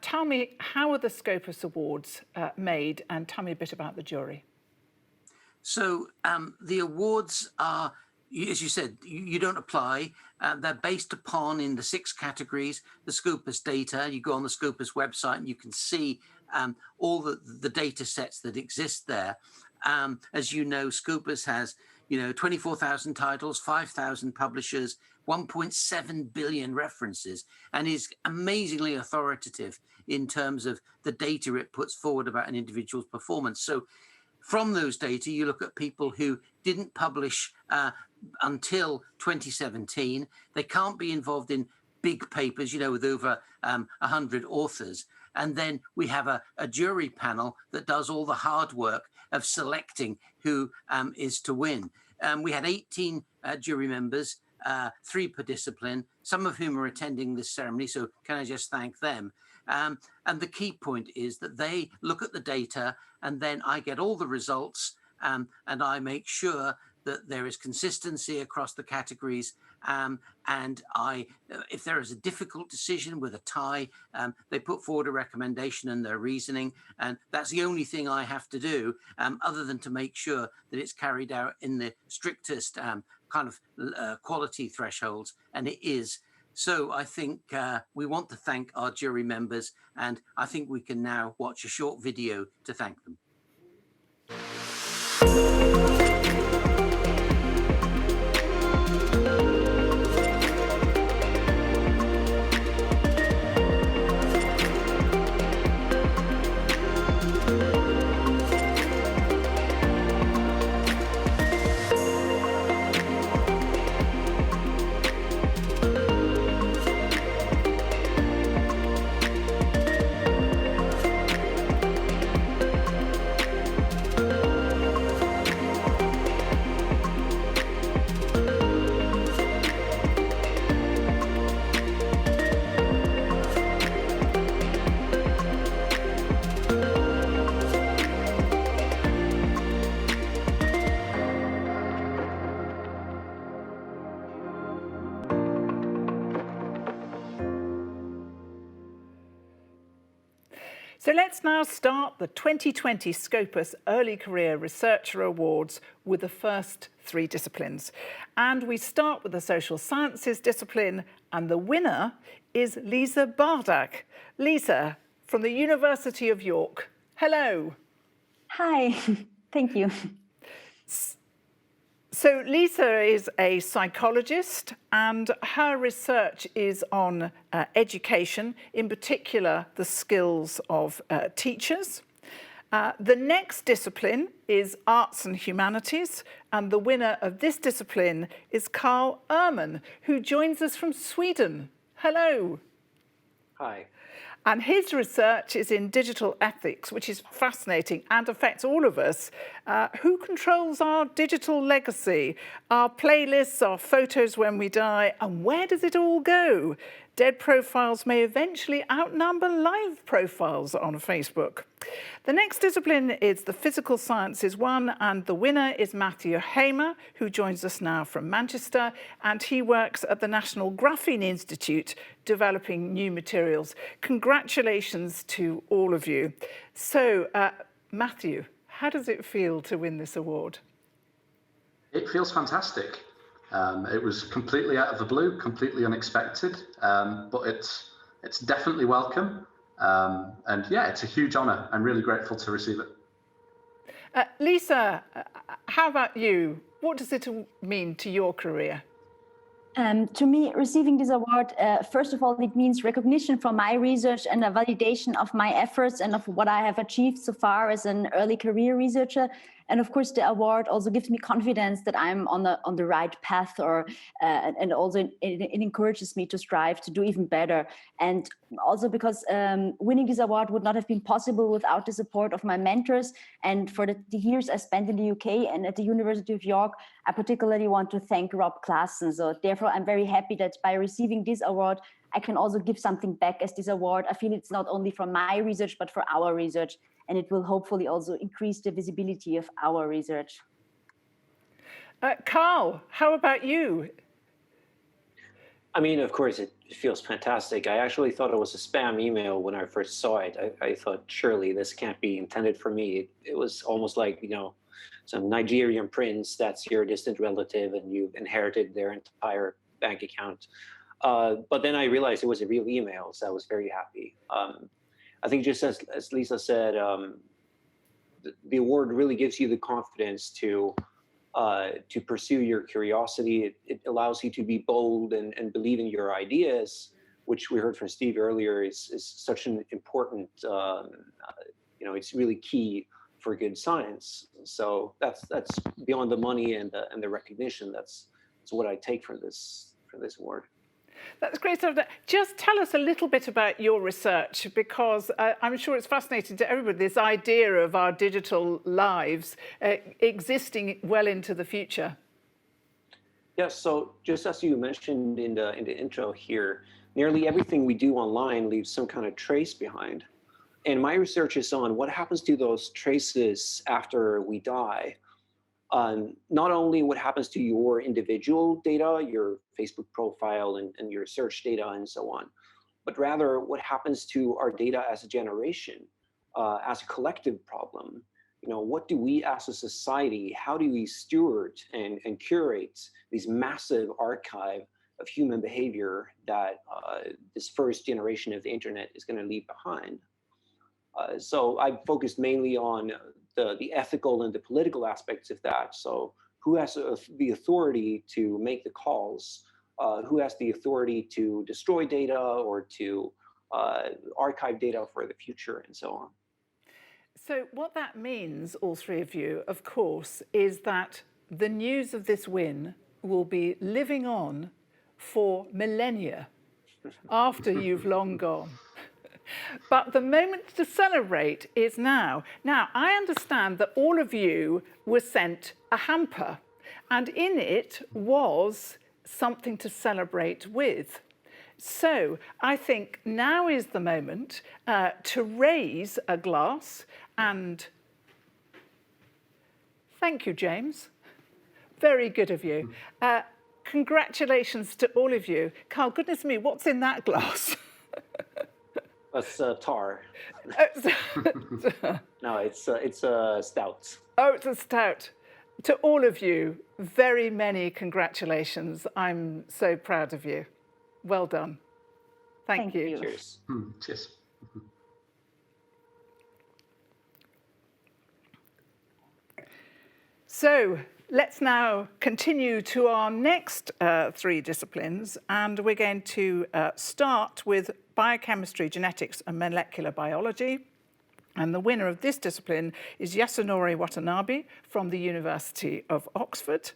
Tell me, how are the Scopus Awards made? And tell me a bit about the jury. So the awards are, as you said, you don't apply. They're based upon, in the 6 categories, the Scopus data. You go on the Scopus website and you can see all the data sets that exist there. As you know, Scopus has 24,000 titles, 5,000 publishers, 1.7 billion references, and is amazingly authoritative in terms of the data it puts forward about an individual's performance. So from those data, you look at people who didn't publish until 2017. They can't be involved in big papers, with over 100 authors. And then we have a jury panel that does all the hard work of selecting who is to win. We had 18 jury members, 3 per discipline, some of whom are attending this ceremony. So can I just thank them? And the key point is that they look at the data, and then I get all the results, and I make sure that there is consistency across the categories. And if there is a difficult decision with a tie, they put forward a recommendation and their reasoning. And that's the only thing I have to do, other than to make sure that it's carried out in the strictest quality thresholds. And it is. So I think we want to thank our jury members, and I think we can now watch a short video to thank them. So let's now start the 2020 Scopus Early Career Researcher Awards with the first 3 disciplines. And we start with the social sciences discipline, and the winner is Lisa Bardak. Lisa, from the University of York. Hello. Hi, thank you. So Lisa is a psychologist, and her research is on education, in particular the skills of teachers. The next discipline is arts and humanities, and the winner of this discipline is Carl Ehrman, who joins us from Sweden. Hello. Hi. And his research is in digital ethics, which is fascinating and affects all of us. Who controls our digital legacy, our playlists, our photos when we die, and where does it all go? Dead profiles may eventually outnumber live profiles on Facebook. The next discipline is the physical sciences one, and the winner is Matthew Hamer, who joins us now from Manchester, and he works at the National Graphene Institute developing new materials. Congratulations to all of you. So, Matthew, how does it feel to win this award? It feels fantastic. It was completely out of the blue, completely unexpected, but it's it's definitely welcome. And yeah, it's a huge honor. I'm really grateful to receive it. Lisa, how about you? What does it mean to your career? To me, receiving this award, first of all, it means recognition for my research and a validation of my efforts and of what I have achieved so far as an early career researcher. And of course, the award also gives me confidence that I'm on the right path, and also it encourages me to strive to do even better. And also because winning this award would not have been possible without the support of my mentors. And for the years I spent in the UK and at the University of York, I particularly want to thank Rob Klassen. So therefore, I'm very happy that by receiving this award, I can also give something back as this award. I feel it's not only for my research, but for our research. And it will hopefully also increase the visibility of our research. Carl, how about you? I mean, of course, it feels fantastic. I actually thought it was a spam email when I first saw it. I thought, surely this can't be intended for me. It was almost like, some Nigerian prince that's your distant relative and you've inherited their entire bank account. But then I realized it was a real email, so I was very happy. I think just as Lisa said, the award really gives you the confidence to pursue your curiosity. It allows you to be bold and believe in your ideas, which we heard from Steve earlier is such an important, it's really key for good science. So that's beyond the money and the recognition. That's what I take from this award. That's great stuff. Just tell us a little bit about your research, because I'm sure it's fascinating to everybody, this idea of our digital lives existing well into the future. Yes, so just as you mentioned in the intro here, nearly everything we do online leaves some kind of trace behind. And my research is on what happens to those traces after we die. Not only what happens to your individual data, your Facebook profile and your search data and so on, but rather what happens to our data as a generation, as a collective problem. What do we as a society, how do we steward and curate this massive archive of human behavior that this first generation of the internet is going to leave behind? So I focused mainly on the ethical and the political aspects of that. So who has the authority to make the calls? Who has the authority to destroy data or to archive data for the future and so on? So what that means, all three of you, of course, is that the news of this win will be living on for millennia after you've long gone. But the moment to celebrate is now. Now, I understand that all of you were sent a hamper, and in it was something to celebrate with. So I think now is the moment to raise a glass and thank you, James. Very good of you. Congratulations to all of you. Carl, goodness me, what's in that glass? That's tar. No, it's a stout. Oh, it's a stout. To all of you, very many congratulations. I'm so proud of you. Well done. Thank you. Cheers. Cheers. So let's now continue to our next three disciplines, and we're going to start with biochemistry, genetics, and molecular biology. And the winner of this discipline is Yasunori Watanabe from the University of Oxford.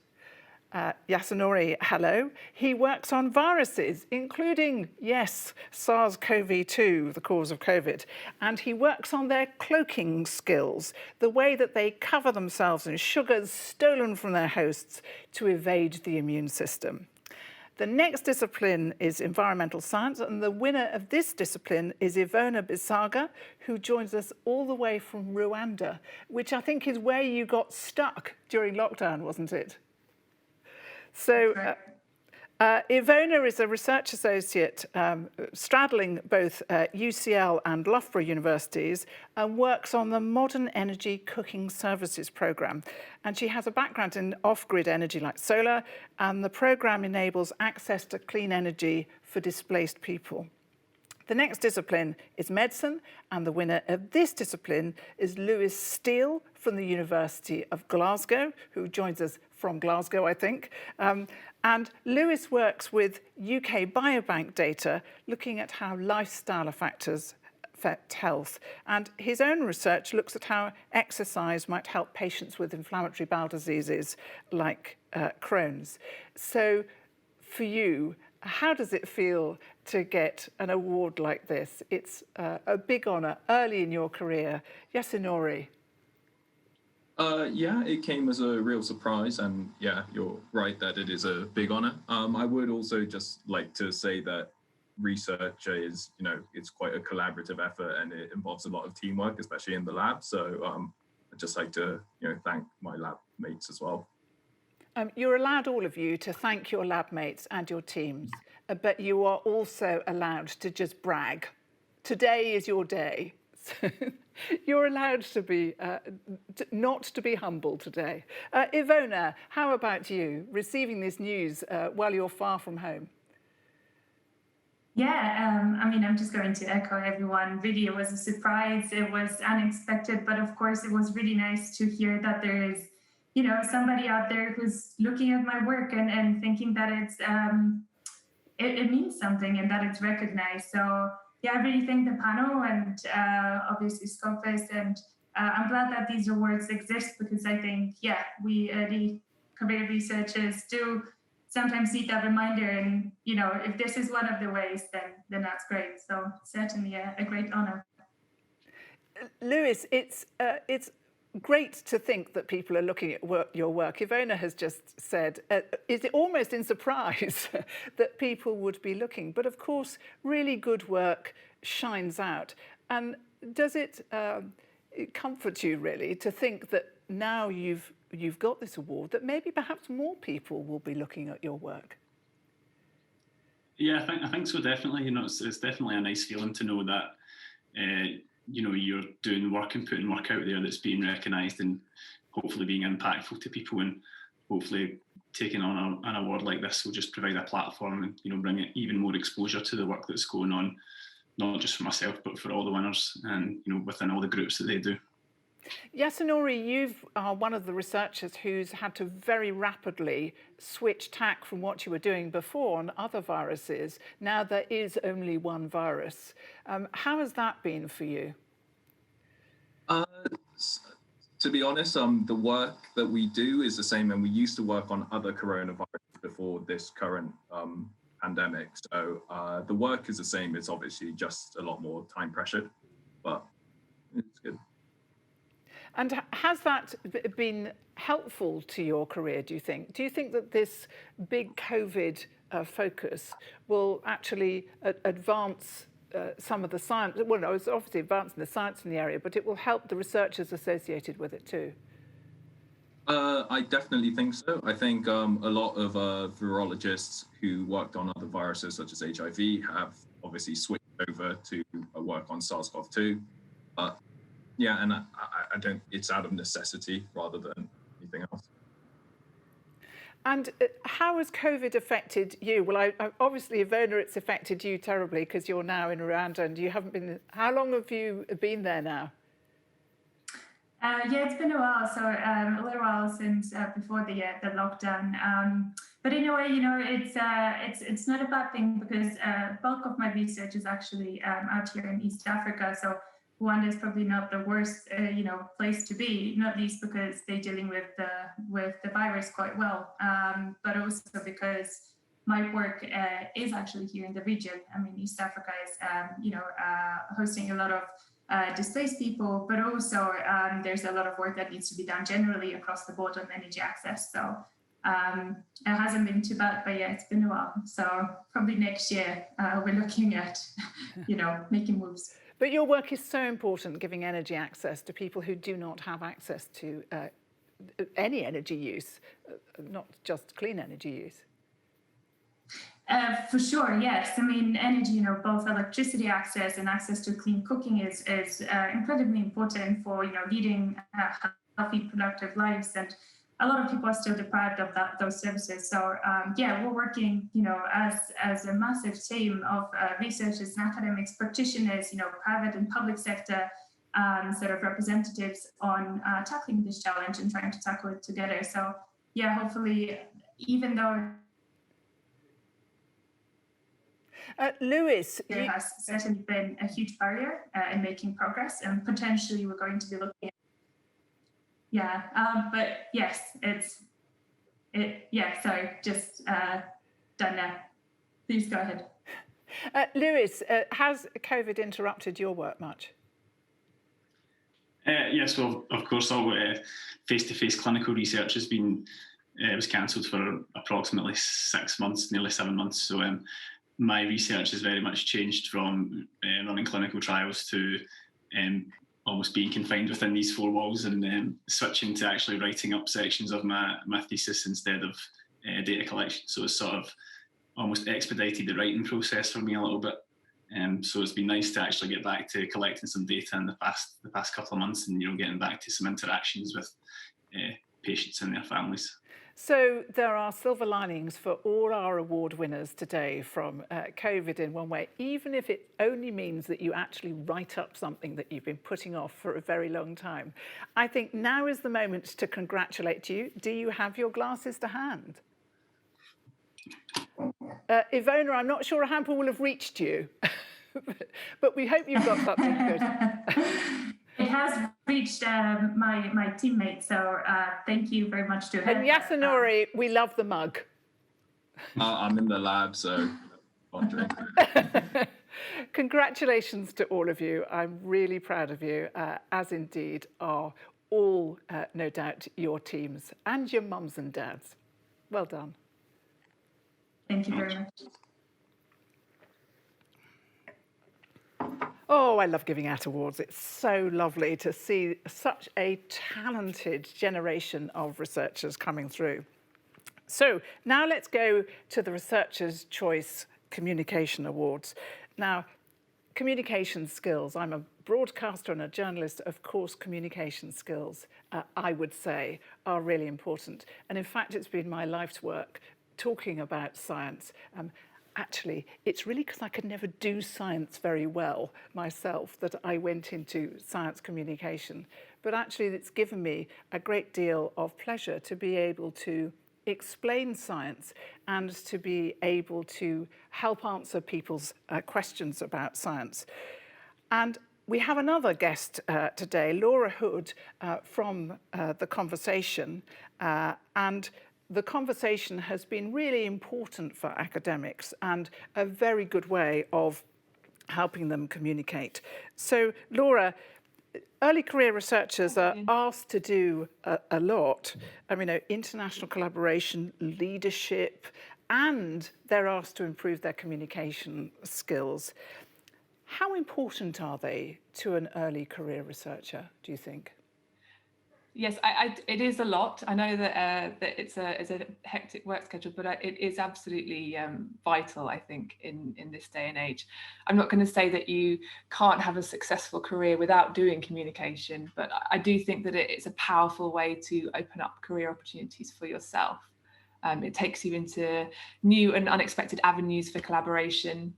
Yasunori, hello. He works on viruses, including, yes, SARS-CoV-2, the cause of COVID. And he works on their cloaking skills, the way that they cover themselves in sugars stolen from their hosts to evade the immune system. The next discipline is environmental science, and the winner of this discipline is Ivona Bisaga, who joins us all the way from Rwanda, which I think is where you got stuck during lockdown, wasn't it? So Ivona is a research associate straddling both UCL and Loughborough universities and works on the Modern Energy Cooking Services programme. And she has a background in off-grid energy like solar, and the programme enables access to clean energy for displaced people. The next discipline is medicine, and the winner of this discipline is Lewis Steele from the University of Glasgow, who joins us from Glasgow, I think. And Lewis works with UK Biobank data, looking at how lifestyle factors affect health. And his own research looks at how exercise might help patients with inflammatory bowel diseases like Crohn's. So for you, how does it feel to get an award like this? It's a big honour early in your career. Yasunori. Yeah, it came as a real surprise, and yeah, you're right that it is a big honour. I would also just like to say that research is, it's quite a collaborative effort, and it involves a lot of teamwork, especially in the lab. So I'd just like to, thank my lab mates as well. You're allowed, all of you, to thank your lab mates and your teams, but you are also allowed to just brag. Today is your day. So you're allowed to be, not to be humble today. Ivona, how about you, receiving this news while you're far from home? Yeah, I'm just going to echo everyone. Really, it was a surprise. It was unexpected, but of course, it was really nice to hear that there is, somebody out there who's looking at my work and thinking that it's it means something and that it's recognized. So yeah, I really thank the panel and obviously Scopus, and I'm glad that these awards exist, because I think, we early career researchers do sometimes need that reminder, and if this is one of the ways, then that's great. So certainly a great honor. Lewis, it's great to think that people are looking at your work. Ivona has just said, is it almost in surprise that people would be looking? But of course, really good work shines out. And does it comfort you really to think that now you've got this award, that maybe perhaps more people will be looking at your work? Yeah, I think so, definitely. It's definitely a nice feeling to know that you're doing work and putting work out there that's being recognised and hopefully being impactful to people, and hopefully taking on an award like this will just provide a platform and bring even more exposure to the work that's going on, not just for myself but for all the winners and within all the groups that they do. Yasunori, you are one of the researchers who's had to very rapidly switch tack from what you were doing before on other viruses. Now there is only one virus. How has that been for you? To be honest, the work that we do is the same, and we used to work on other coronaviruses before this current pandemic. So the work is the same. It's obviously just a lot more time pressured, but it's good. And has that been helpful to your career, do you think? Do you think that this big COVID focus will actually advance some of the science? Well, no, it's obviously advancing the science in the area, but it will help the researchers associated with it too. I definitely think so. I think a lot of virologists who worked on other viruses such as HIV have obviously switched over to work on SARS-CoV-2. Yeah, and I don't, it's out of necessity rather than anything else. And how has COVID affected you? Well, obviously, Ivona, it's affected you terribly because you're now in Rwanda and you haven't been. How long have you been there now? Yeah, it's been a while. So a little while since before the lockdown. But in a way, it's not a bad thing, because bulk of my research is actually out here in East Africa. So Rwanda is probably not the worst, place to be, not least because they're dealing with the virus quite well, but also because my work is actually here in the region. I mean, East Africa is, hosting a lot of displaced people, but also there's a lot of work that needs to be done generally across the board on energy access. So it hasn't been too bad, but yeah, it's been a while. So probably next year we're looking at, making moves. But your work is so important, giving energy access to people who do not have access to any energy use, not just clean energy use. For sure, yes. I mean, energy, both electricity access and access to clean cooking is incredibly important for, leading healthy, productive lives. And a lot of people are still deprived of those services. So yeah, we're working, as a massive team of researchers and academics, practitioners, private and public sector sort of representatives on tackling this challenge and trying to tackle it together. So yeah, hopefully, even though Lewis, there has certainly been a huge barrier in making progress, and potentially we're going to be looking at, but yes, sorry, just done now. Please go ahead. Lewis, has COVID interrupted your work much? Yes, well, of course, all face-to-face clinical research has been was cancelled for approximately 6 months, nearly 7 months. So my research has very much changed from running clinical trials to almost being confined within these four walls, and switching to actually writing up sections of my thesis instead of data collection. So it's sort of almost expedited the writing process for me a little bit. So it's been nice to actually get back to collecting some data in the past couple of months, and getting back to some interactions with patients and their families. So there are silver linings for all our award winners today from COVID in one way, even if it only means that you actually write up something that you've been putting off for a very long time. I think now is the moment to congratulate you. Do you have your glasses to hand? Ivona, I'm not sure a hamper will have reached you, but we hope you've got something good. It has reached my teammate, so thank you very much to her. And Yasunori, we love the mug. I'm in the lab, so I'll drink. Congratulations to all of you. I'm really proud of you, as indeed are all, no doubt, your teams and your mums and dads. Well done. Thank you very much. Oh, I love giving out awards. It's so lovely to see such a talented generation of researchers coming through. So now let's go to the Researcher's Choice Communication Awards. Now, communication skills. I'm a broadcaster and a journalist. Of course, communication skills, I would say, are really important. And in fact, it's been my life's work talking about science. Actually, it's really because I could never do science very well myself that I went into science communication. But actually, it's given me a great deal of pleasure to be able to explain science and to be able to help answer people's questions about science. And we have another guest today, Laura Hood from The Conversation. And the conversation has been really important for academics and a very good way of helping them communicate. So, Laura, early career researchers are asked to do a lot. I mean, international collaboration, leadership, and they're asked to improve their communication skills. How important are they to an early career researcher, do you think? Yes, it is a lot. I know that it's a hectic work schedule, but it is absolutely vital, I think, in this day and age. I'm not going to say that you can't have a successful career without doing communication, but I do think that it's a powerful way to open up career opportunities for yourself. It takes you into new and unexpected avenues for collaboration.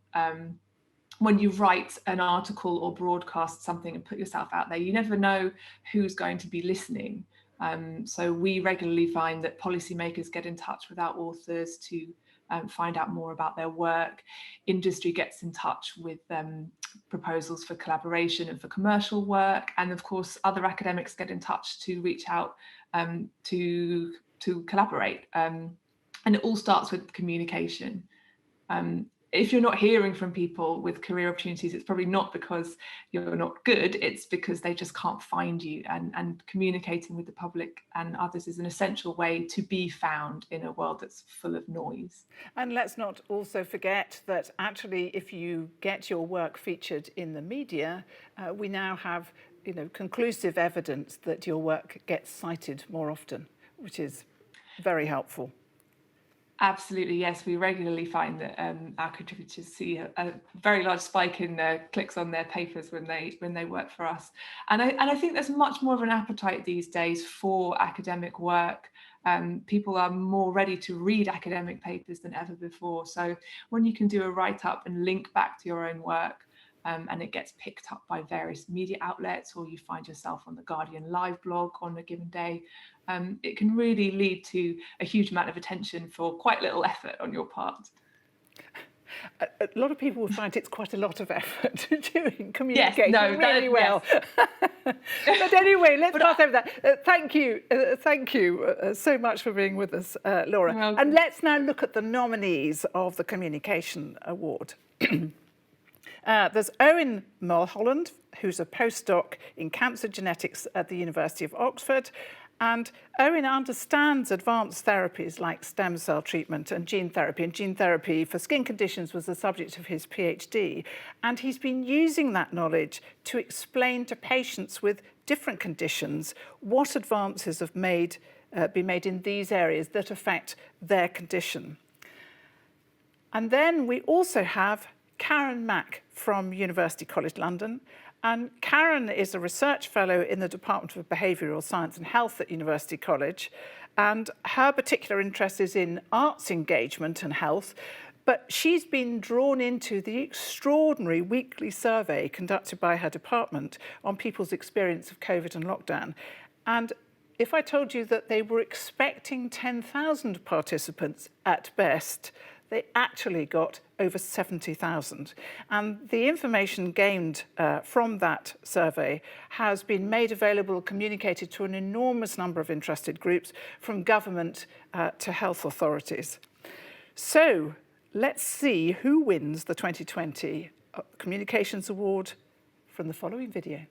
When you write an article or broadcast something and put yourself out there, you never know who's going to be listening. So we regularly find that policymakers get in touch with our authors to find out more about their work. Industry gets in touch with proposals for collaboration and for commercial work. And of course, other academics get in touch to reach out to collaborate. And it all starts with communication. If you're not hearing from people with career opportunities, it's probably not because you're not good, it's because they just can't find you. And communicating with the public and others is an essential way to be found in a world that's full of noise. And let's not also forget that actually, if you get your work featured in the media, we now have conclusive evidence that your work gets cited more often, which is very helpful. Absolutely, yes. We regularly find that our contributors see a very large spike in clicks on their papers when they work for us. And I think there's much more of an appetite these days for academic work. People are more ready to read academic papers than ever before. So when you can do a write-up and link back to your own work, and it gets picked up by various media outlets, or you find yourself on the Guardian live blog on a given day, it can really lead to a huge amount of attention for quite little effort on your part. A lot of people will find it's quite a lot of effort doing communicating really well. Yes. But anyway, let's pass over that. Thank you so much for being with us, Laura. And let's now look at the nominees of the Communication Award. There's Owen Mulholland, who's a postdoc in cancer genetics at the University of Oxford. And Owen understands advanced therapies like stem cell treatment and gene therapy. And gene therapy for skin conditions was the subject of his PhD. And he's been using that knowledge to explain to patients with different conditions what advances have been made in these areas that affect their condition. And then we also have Karen Mack from University College London. And Karen is a research fellow in the Department of Behavioural Science and Health at University College. And her particular interest is in arts engagement and health. But she's been drawn into the extraordinary weekly survey conducted by her department on people's experience of COVID and lockdown. And if I told you that they were expecting 10,000 participants at best, they actually got over 70,000. And the information gained from that survey has been made available, communicated to an enormous number of interested groups, from government to health authorities. So let's see who wins the 2020 Communications Award from the following video.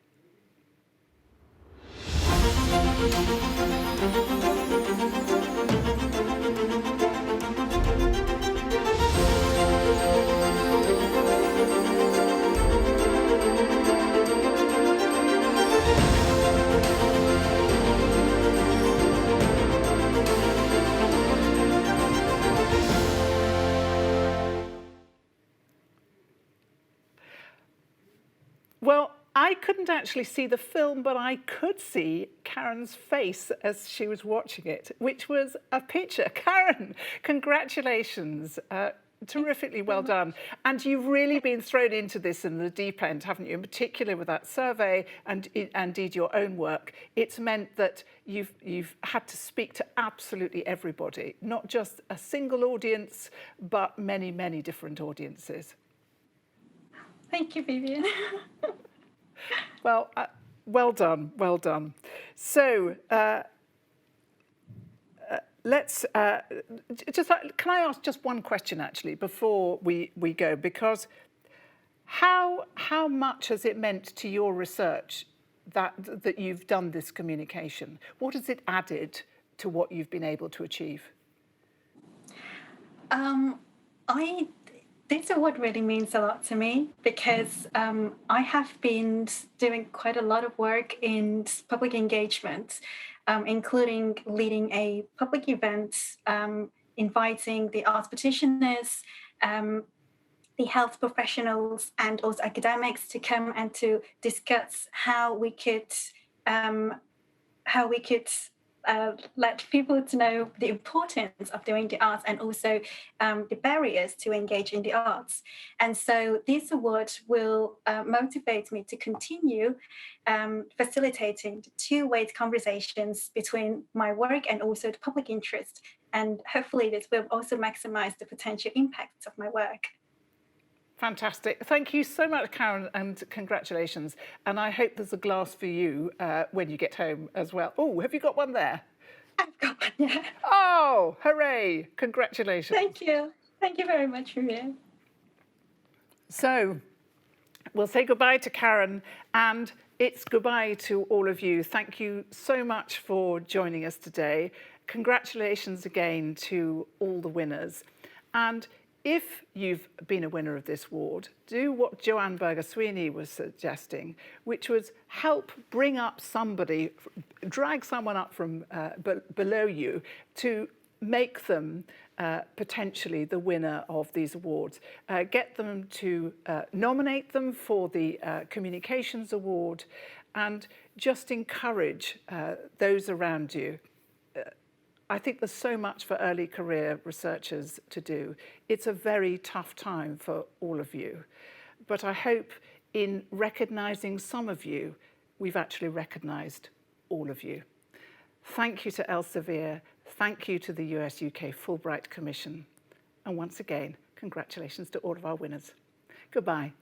Well, I couldn't actually see the film, but I could see Karen's face as she was watching it, which was a picture. Karen, congratulations. Terrifically well done. And you've really been thrown into this in the deep end, haven't you? In particular with that survey and indeed your own work. It's meant that you've had to speak to absolutely everybody, not just a single audience, but many, many different audiences. Thank you, Vivienne. Well, well done, well done. So let's can I ask just one question actually before we go, because how much has it meant to your research that you've done this communication? What has it added to what you've been able to achieve? This award really means a lot to me because I have been doing quite a lot of work in public engagement, including leading a public event, inviting the arts practitioners, the health professionals, and also academics to come and to discuss how we could let people to know the importance of doing the arts and also the barriers to engage in the arts. And so this award will motivate me to continue facilitating the two-way conversations between my work and also the public interest. And hopefully this will also maximize the potential impacts of my work. Fantastic. Thank you so much, Karen, and congratulations. And I hope there's a glass for you when you get home as well. Oh, have you got one there? I've got one, yeah. Oh, hooray. Congratulations. Thank you. Thank you very much, Vivienne. So we'll say goodbye to Karen, and it's goodbye to all of you. Thank you so much for joining us today. Congratulations again to all the winners. And if you've been a winner of this award, do what Joanne Berger-Sweeney was suggesting, which was help bring up somebody, drag someone up from below you to make them potentially the winner of these awards. Get them to nominate them for the Communications Award, and just encourage those around you. I think there's so much for early career researchers to do. It's a very tough time for all of you. But I hope in recognising some of you, we've actually recognised all of you. Thank you to Elsevier. Thank you to the US-UK Fulbright Commission. And once again, congratulations to all of our winners. Goodbye.